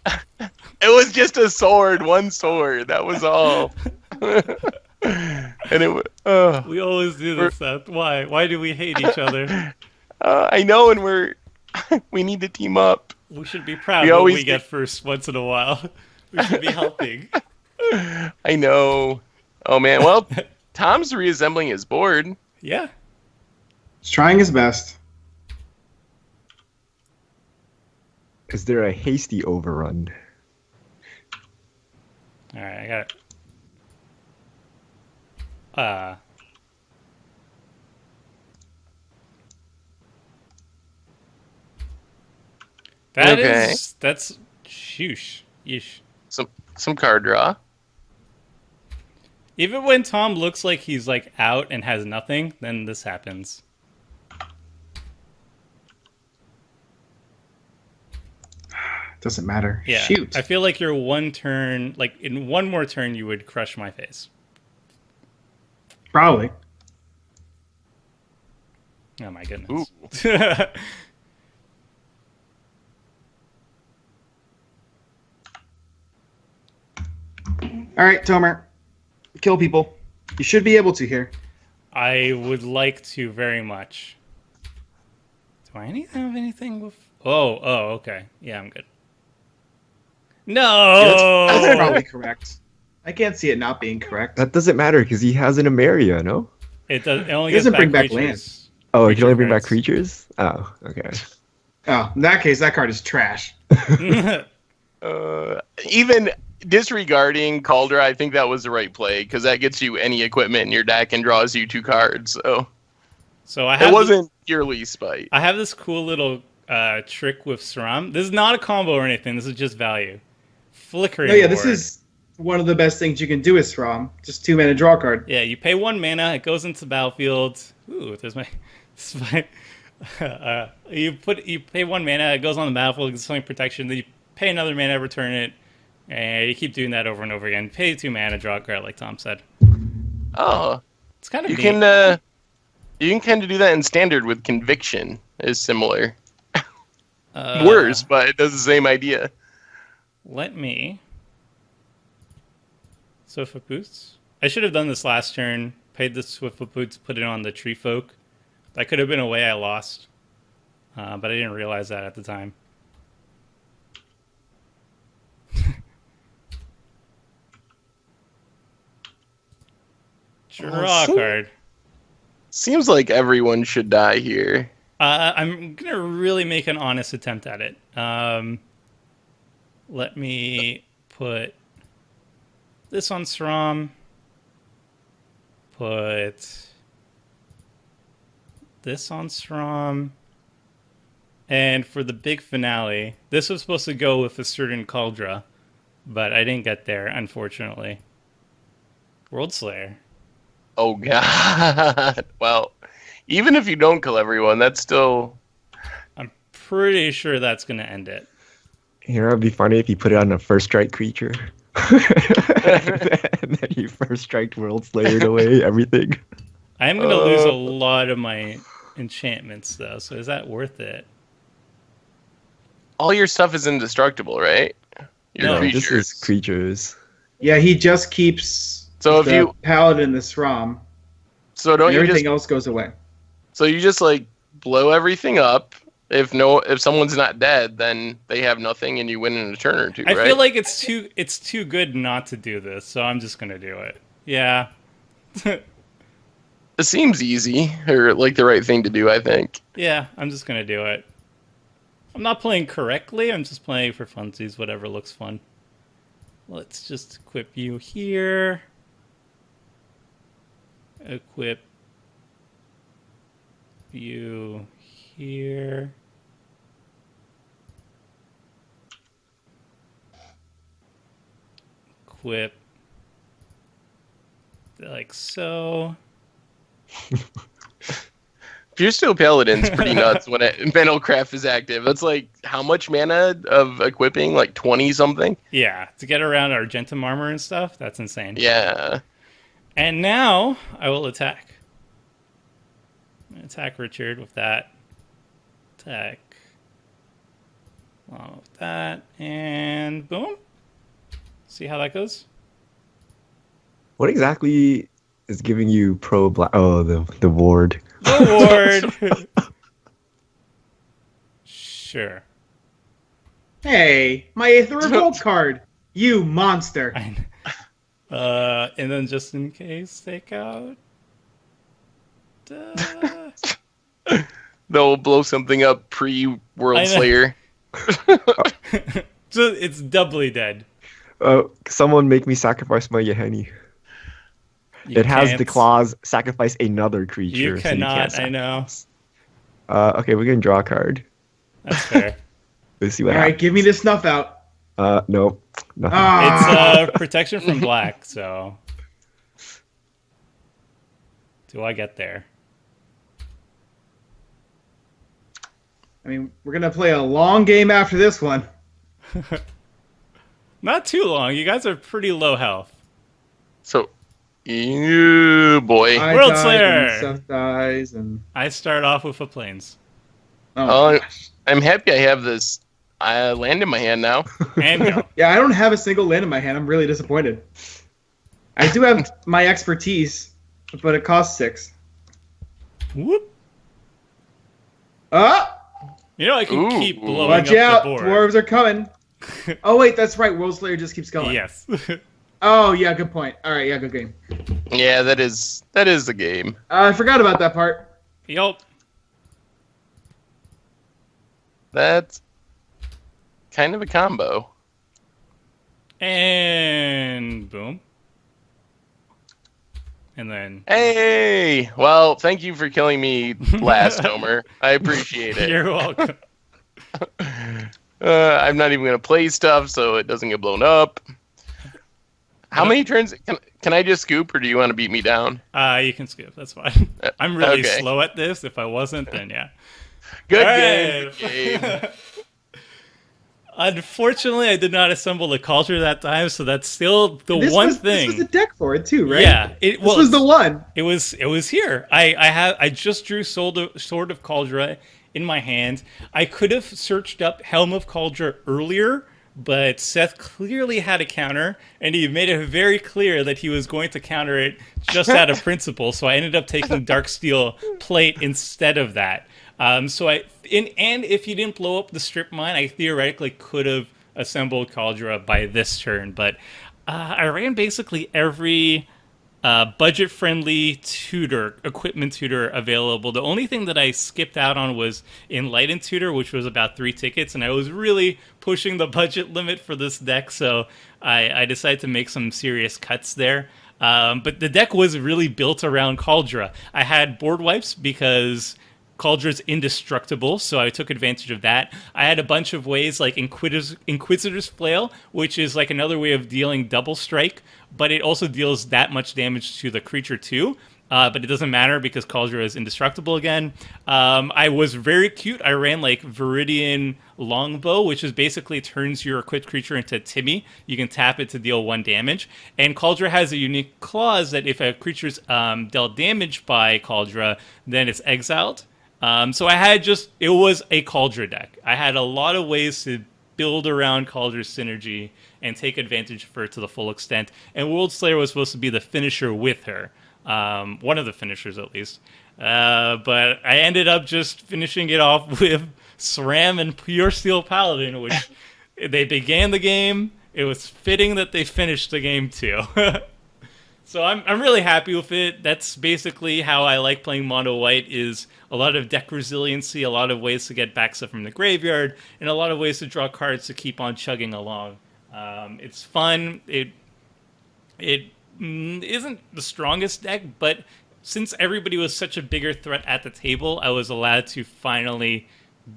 It was just a sword, one sword. That was all. And it was. We always do this, Seth. Why? Why do we hate each other? I know, and we need to team up. We should be proud We when always we get first once in a while. We should be helping. I know. Oh man. Well, Tom's reassembling his board. Yeah. He's trying his best. Is there a hasty overrun? All right, I got it. Okay. That's shoosh. Yeesh. Some card draw. Even when Tom looks like he's like out and has nothing, then this happens. Doesn't matter. Yeah. Shoot. I feel like you're one turn, like in one more turn, you would crush my face. Probably. Oh my goodness. All right, Tomer. Kill people. You should be able to here. I would like to very much. Do I have anything with? Oh, okay. Yeah, I'm good. No. That's probably correct. I can't see it not being correct. That doesn't matter because he has an Emeria, no? It does. It only It doesn't gets bring back creatures. Oh, you can only creature bring back cards. creatures? Oh, okay. Oh, in that case, that card is trash. Even disregarding Caldra, I think that was the right play because that gets you any equipment in your deck and draws you 2 cards. So So I have it wasn't purely spite. I have this cool little trick with Sram. This is not a combo or anything. This is just value. Flickering. No, yeah, this Ward. is one of the best things you can do with Sram. Just 2 mana draw card. Yeah, you pay 1 mana. It goes into the battlefield. Ooh, there's my. This is my you pay 1 mana. It goes on the battlefield. It's something protection. Then you pay another mana, return it, and you keep doing that over and over again. Pay 2 mana, draw a card, like Tom said. Oh, It's kind of you neat. can kind of do that in standard with conviction. Is similar. Worse, but it does the same idea. Let me. Swiftfoot Boots. I should have done this last turn. Paid the Swiftfoot Boots, put it on the Tree Folk. That could have been a way I lost, but I didn't realize that at the time. Draw a card. Seems like everyone should die here. I'm gonna really make an honest attempt at it. Let me put this on Sram. Put this on Sram. And for the big finale, this was supposed to go with a certain Caldra, but I didn't get there, unfortunately. World Slayer. Oh god. Well, even if you don't kill everyone, that's still. I'm pretty sure that's going to end it. You know, it'd be funny if you put it on a first strike creature. and then you first strike World Slayer away everything. I am going to lose a lot of my enchantments, though, so is that worth it? All your stuff is indestructible, right? Your No, This is creatures. Yeah, he just keeps So if the you Paladin the Sram, so don't and you everything just else goes away. so you just like blow everything up. If someone's not dead, then they have nothing, and you win in a turn or 2. I right? feel like it's too good not to do this, so I'm just going to do it. Yeah. It seems easy or like the right thing to do. I think. Yeah, I'm just going to do it. I'm not playing correctly, I'm just playing for funsies, whatever looks fun. Let's just equip you here. Equip you here. Equip like so. Pure Steel Paladin's pretty nuts when Mental Craft is active. That's like how much mana of equipping? Like 20 something. Yeah, to get around Argentum armor and stuff, that's insane. Yeah. And now I will attack. Attack Richard with that. Attack. With that. And boom. See how that goes? What exactly is giving you pro black? Oh, the ward. The ward. Sure. Hey, my Aether Revolt card. You monster. And then just in case, take out. They'll blow something up pre-World I know. Slayer. So it's doubly dead. Someone make me sacrifice my Yahenni. You It has the can't. clause sacrifice another creature. You so cannot, can't I know. Okay, we're gonna draw a card. That's fair. Let's see what All right, happens. give me the snuff out. Nope. Nothing. Ah. It's protection from black, so. Do I get there? I mean, we're gonna play a long game after this one. Not too long. You guys are pretty low health. So, you boy. I World died, Slayer. and Seth dies, and I start off with a plains. Oh, gosh. I'm happy I have this land in my hand now. And go. Yeah, I don't have a single land in my hand. I'm really disappointed. I do have my expertise, but it costs 6. Whoop. Ah! You know, I can Ooh. keep blowing Watch up out, the board. dwarves are coming. Oh wait, that's right. World Slayer just keeps going. Yes. Oh yeah, good point. All right, yeah, good game. Yeah, that is the game. I forgot about that part. Yup. That's kind of a combo. And boom. And then... Hey! Well, thank you for killing me last, Homer. I appreciate it. You're welcome. I'm not even going to play stuff so it doesn't get blown up. How many turns? Can I just scoop, or do you want to beat me down? You can skip. That's fine. I'm really Okay. slow at this. If I wasn't, then yeah. Good All game. right. Good game. Unfortunately, I did not assemble the culture that time, so that's still the one thing. This was the deck for it too, right? Yeah, this was the one. It was here. I just drew Sword of Cauldra in my hand. I could have searched up Helm of Cauldra earlier, but Seth clearly had a counter, and he made it very clear that he was going to counter it just out of principle. So I ended up taking Darksteel Plate instead of that. And if you didn't blow up the strip mine, I theoretically could have assembled Cauldra by this turn. But I ran basically every budget-friendly equipment tutor available. The only thing that I skipped out on was Enlightened Tutor, which was about 3 tickets, and I was really pushing the budget limit for this deck, so I decided to make some serious cuts there. But the deck was really built around Cauldra. I had board wipes because Caldra's indestructible, so I took advantage of that. I had a bunch of ways like Inquisitor's Flail, which is like another way of dealing double strike, but it also deals that much damage to the creature too. But it doesn't matter because Cauldra is indestructible again. I was very cute. I ran like Viridian Longbow, which is basically turns your equipped creature into Timmy. You can tap it to deal 1 damage. And Cauldra has a unique clause that if a creature's dealt damage by Cauldra, then it's exiled. So it was a Cauldra deck. I had a lot of ways to build around Caldra's synergy and take advantage of her to the full extent. And World Slayer was supposed to be the finisher with her. One of the finishers, at least. But I ended up just finishing it off with Sram and Pure Steel Paladin, which they began the game. It was fitting that they finished the game, too. So I'm really happy with it. That's basically how I like playing Mono White, is a lot of deck resiliency, a lot of ways to get back stuff from the graveyard, and a lot of ways to draw cards to keep on chugging along. It's fun. It isn't the strongest deck, but since everybody was such a bigger threat at the table, I was allowed to finally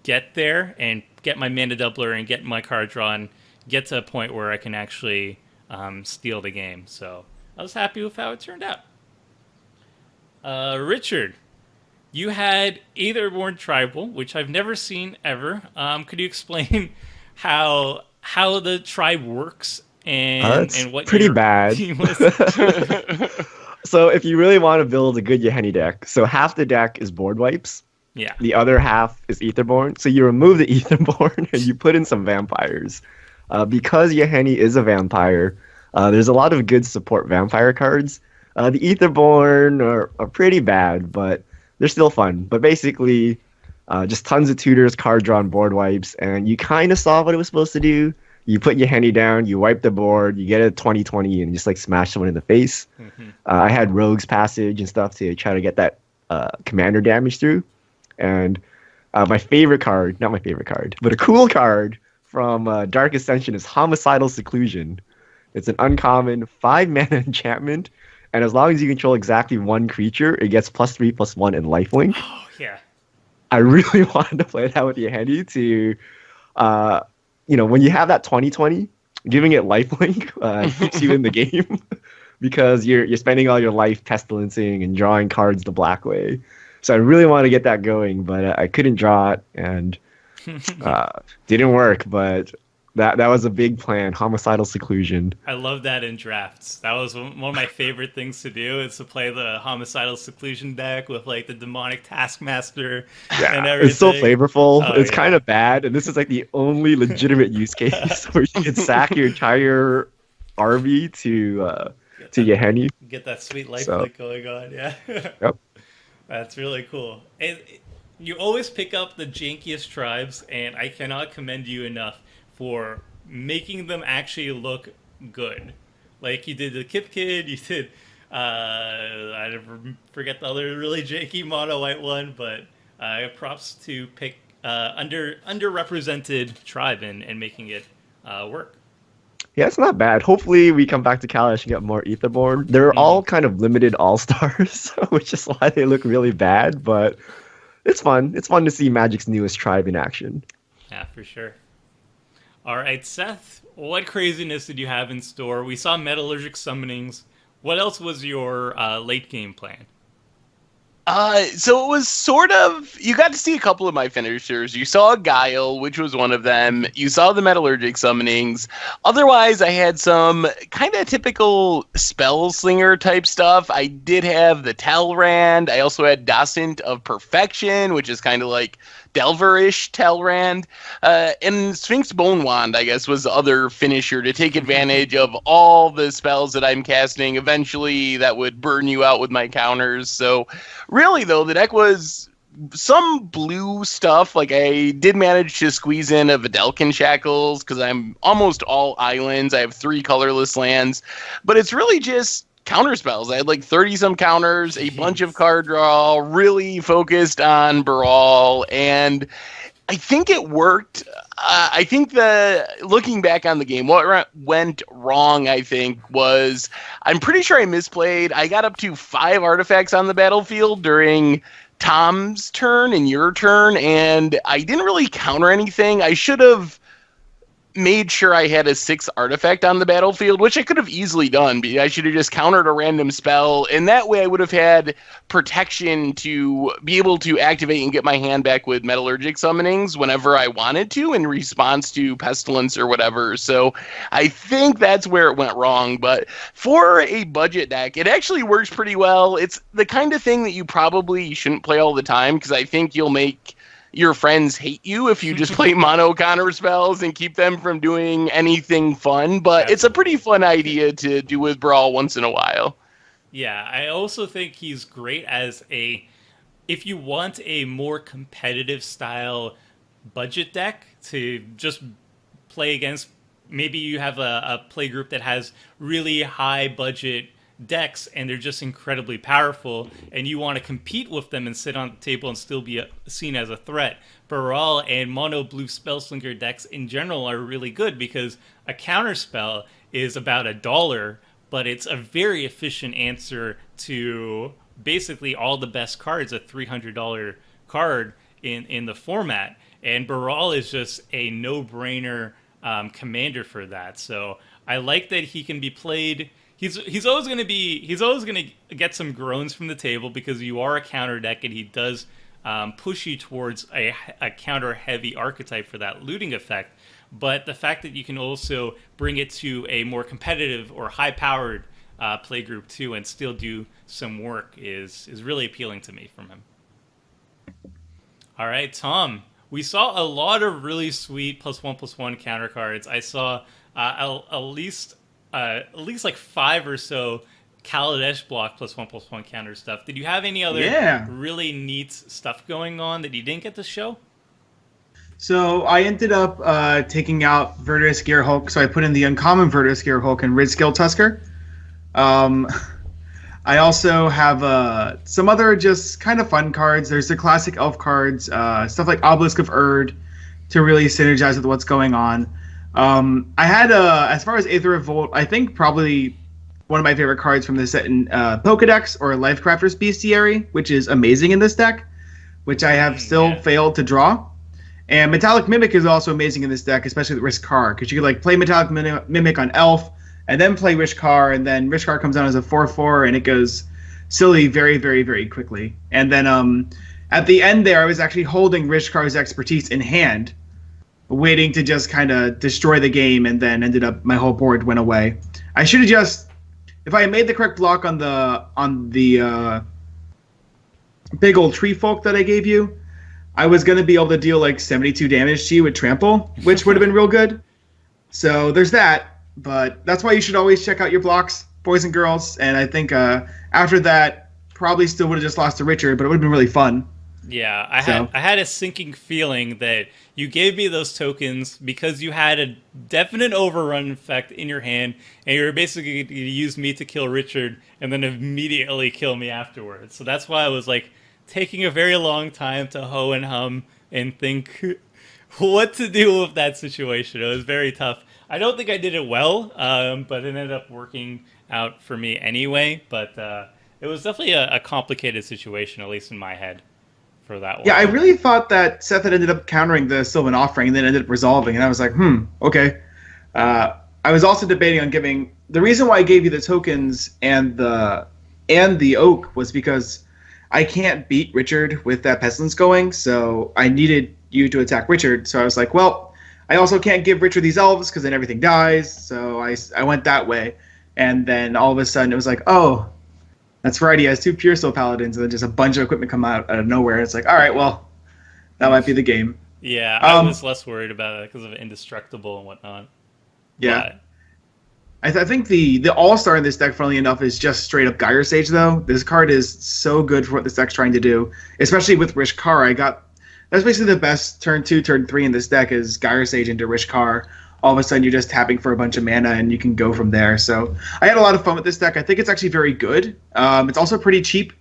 get there and get my mana doubler and get my card draw and get to a point where I can actually steal the game. So I was happy with how it turned out. Richard, you had Aetherborn Tribal, which I've never seen ever. Could you explain how the tribe works and what pretty your bad. team was? So if you really want to build a good Yahenni deck, so half the deck is board wipes. Yeah. The other half is Aetherborn. So you remove the Aetherborn and you put in some vampires. Because Yahenni is a vampire, there's a lot of good support vampire cards. The Aetherborn are pretty bad, but they're still fun. But basically, just tons of tutors, card drawn, board wipes, and you kind of saw what it was supposed to do. You put Yahenni down, you wipe the board, you get a 20/20, and just like smash someone in the face. Mm-hmm. I had Rogue's Passage and stuff to try to get that commander damage through. And my favorite card, not my favorite card, but a cool card from Dark Ascension is Homicidal Seclusion. It's an uncommon 5-mana enchantment, and as long as you control exactly one creature, it gets +3/+1 in lifelink. Oh, yeah. I really wanted to play that with Yahenni to, when you have that 20/20, giving it lifelink keeps you in the game because you're spending all your life pestilencing and drawing cards the black way. So I really want to get that going, but I couldn't draw it and didn't work. But that was a big plan, Homicidal Seclusion. I love that in drafts. That was one of my favorite things to do, is to play the Homicidal Seclusion deck with like the Demonic Taskmaster and everything. It's so flavorful. Oh, it's yeah. kind of bad, and this is like the only legitimate use case where you can sack your entire army to Yahenni. Get that sweet life So- going on, yeah. Yep. That's really cool. And you always pick up the jankiest tribes, and I cannot commend you enough for making them actually look good. Like you did the Kip Kid, you did, I forget the other really janky mono white one, but props to pick underrepresented tribe and making it work. Yeah, it's not bad. Hopefully, we come back to Kalash and get more Aetherborn. They're all kind of limited all-stars, which is why they look really bad, but it's fun. It's fun to see Magic's newest tribe in action. Yeah, for sure. All right, Seth, what craziness did you have in store? We saw metallurgic summonings. What else was your late game plan? So it was sort of, you got to see a couple of my finishers. You saw Guile, which was one of them. You saw the metallurgic summonings. Otherwise, I had some kind of typical spell slinger type stuff. I did have the Telrand. I also had Docent of Perfection, which is kind of like Delverish Telrand. And Sphinx Bone Wand, I guess, was the other finisher to take advantage of all the spells that I'm casting. Eventually, that would burn you out with my counters. So really, though, the deck was some blue stuff. Like, I did manage to squeeze in a Videlkin Shackles because I'm almost all islands. I have 3 colorless lands. But it's really just counter spells. I had like 30-some counters, a bunch of card draw, really focused on Baral, and I think it worked. I think looking back on the game, what went wrong, I think, was I'm pretty sure I misplayed. I got up to 5 artifacts on the battlefield during Tom's turn and your turn, and I didn't really counter anything. I should have made sure I had a 6 artifact on the battlefield, which I could have easily done. I should have just countered a random spell, and that way I would have had protection to be able to activate and get my hand back with metallurgic summonings whenever I wanted to in response to pestilence or whatever. So I think that's where it went wrong. But for a budget deck, it actually works pretty well. It's the kind of thing that you probably shouldn't play all the time, because I think you'll make your friends hate you if you just play mono counter spells and keep them from doing anything fun. But it's a pretty fun idea to do with Brawl once in a while. Yeah, I also think he's great as if you want a more competitive style budget deck to just play against, maybe you have a play group that has really high budget decks and they're just incredibly powerful, and you want to compete with them and sit on the table and still be seen as a threat. Baral and mono blue spellslinger decks in general are really good because a counter spell is about $1, but it's a very efficient answer to basically all the best cards, a $300 card in the format. And Baral is just a no-brainer commander for that. So I like that he can be played. He's always going to get some groans from the table because you are a counter deck, and he does push you towards a counter heavy archetype for that looting effect. But the fact that you can also bring it to a more competitive or high powered play group too, and still do some work is really appealing to me from him. All right, Tom. We saw a lot of really sweet +1/+1 counter cards. I saw at least like 5 or so Kaladesh block +1/+1 counter stuff. Did you have any other really neat stuff going on that you didn't get to show? So I ended up taking out Verdus Gearhulk, so I put in the uncommon Verdus Gearhulk and Ridskill Tusker. I also have some other just kind of fun cards. There's the classic elf cards, stuff like Obelisk of Erd to really synergize with what's going on. I had, as far as Aether Revolt, I think probably one of my favorite cards from this set in Pokedex or Lifecrafter's Bestiary, which is amazing in this deck, which I have still failed to draw. And Metallic Mimic is also amazing in this deck, especially with Rishkar, because you could like play Metallic Mimic on Elf, and then play Rishkar, and then Rishkar comes out as a 4/4, and it goes silly very, very, very quickly. And then at the end there, I was actually holding Rishkar's Expertise in hand, waiting to just kind of destroy the game, and then ended up my whole board went away. I should have just, if I had made the correct block on the big old tree folk that I gave you, I was going to be able to deal like 72 damage to you with Trample, which would have been real good. So there's that, but that's why you should always check out your blocks, boys and girls. And I think after that, probably still would have just lost to Richard, but it would have been really fun. Yeah, I had a sinking feeling that you gave me those tokens because you had a definite overrun effect in your hand, and you were basically going to use me to kill Richard and then immediately kill me afterwards. So that's why I was like taking a very long time to hoe and hum and think what to do with that situation. It was very tough. I don't think I did it well, but it ended up working out for me anyway. But it was definitely a complicated situation, at least in my head, for that one. Yeah, I really thought that Seth had ended up countering the Sylvan Offering and then ended up resolving, and I was like, okay. I was also debating on giving... The reason why I gave you the tokens and the Oak was because I can't beat Richard with that Pestilence going, so I needed you to attack Richard. So I was like, well, I also can't give Richard these elves because then everything dies, so I went that way. And then all of a sudden it was like, oh, that's right, he has 2 Pure Soul Paladins, and then just a bunch of equipment come out of nowhere. It's like, all right, well, that might be the game. Yeah, I was less worried about it because of Indestructible and whatnot. Yeah. I think the all-star in this deck, funnily enough, is just straight-up Gyre Sage, though. This card is so good for what this deck's trying to do, especially with Rishkar. That's basically the best turn 2, turn 3 in this deck is Gyre Sage into Rishkar. All of a sudden, you're just tapping for a bunch of mana, and you can go from there. So I had a lot of fun with this deck. I think it's actually very good. It's also pretty cheap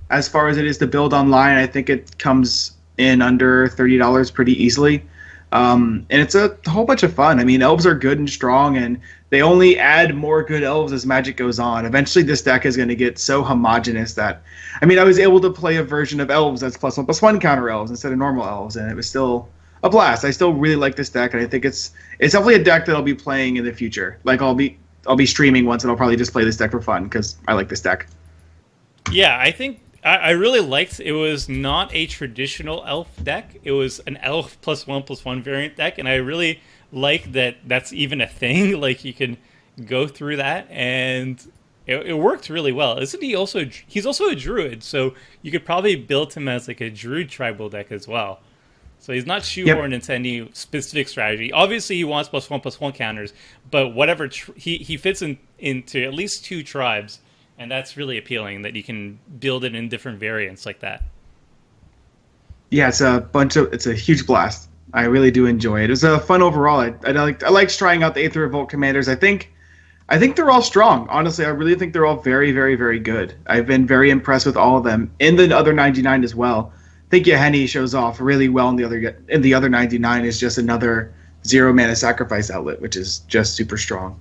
as far as it is to build online. I think it comes in under $30 pretty easily. And it's a whole bunch of fun. I mean, elves are good and strong, and they only add more good elves as Magic goes on. Eventually, this deck is going to get so homogenous that... I mean, I was able to play a version of elves that's +1/+1 counter elves instead of normal elves, and it was still a blast. I still really like this deck, and I think it's definitely a deck that I'll be playing in the future. Like, I'll be streaming once, and I'll probably just play this deck for fun, because I like this deck. Yeah, I think I really liked it. Was not a traditional elf deck. It was an elf +1/+1 variant deck, and I really like that that's even a thing. Like, you can go through that, and it worked really well. Isn't he also... He's also a druid, so you could probably build him as like a druid tribal deck as well. So he's not shoehorned into any specific strategy. Obviously, he wants +1/+1 counters, but whatever... he fits into at least 2 tribes. And that's really appealing, that you can build it in different variants like that. Yeah, it's a huge blast. I really do enjoy it. It was fun overall. I like trying out the Aether Revolt commanders. I think they're all strong. Honestly, I really think they're all very, very, very good. I've been very impressed with all of them. In the other 99 as well. I think Yahenni shows off really well in the other 99 is just another 0 mana sacrifice outlet, which is just super strong.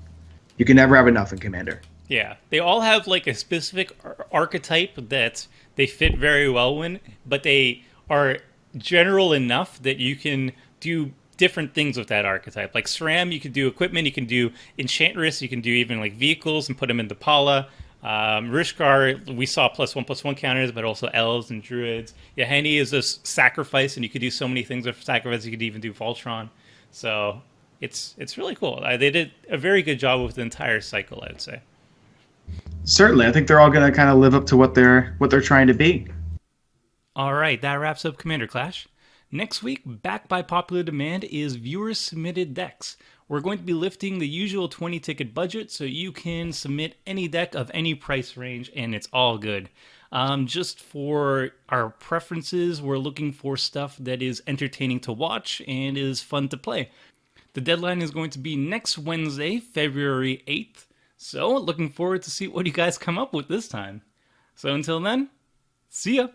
You can never have enough in Commander. Yeah, they all have like a specific archetype that they fit very well in, but they are general enough that you can do different things with that archetype. Like Sram, you can do equipment, you can do Enchantress, you can do even like vehicles and put them into Pala. Rishkar, we saw +1/+1 counters, but also elves and druids. Yahenni is a sacrifice, and you could do so many things with sacrifice. You could even do Voltron. So it's really cool. They did a very good job with the entire cycle, I would say. Certainly, I think they're all going to kind of live up to what they're trying to be. All right, that wraps up Commander Clash. Next week, back by popular demand, is viewer-submitted decks. We're going to be lifting the usual 20-ticket budget, so you can submit any deck of any price range, and it's all good. Just for our preferences, we're looking for stuff that is entertaining to watch and is fun to play. The deadline is going to be next Wednesday, February 8th. So, looking forward to see what you guys come up with this time. So until then, see ya!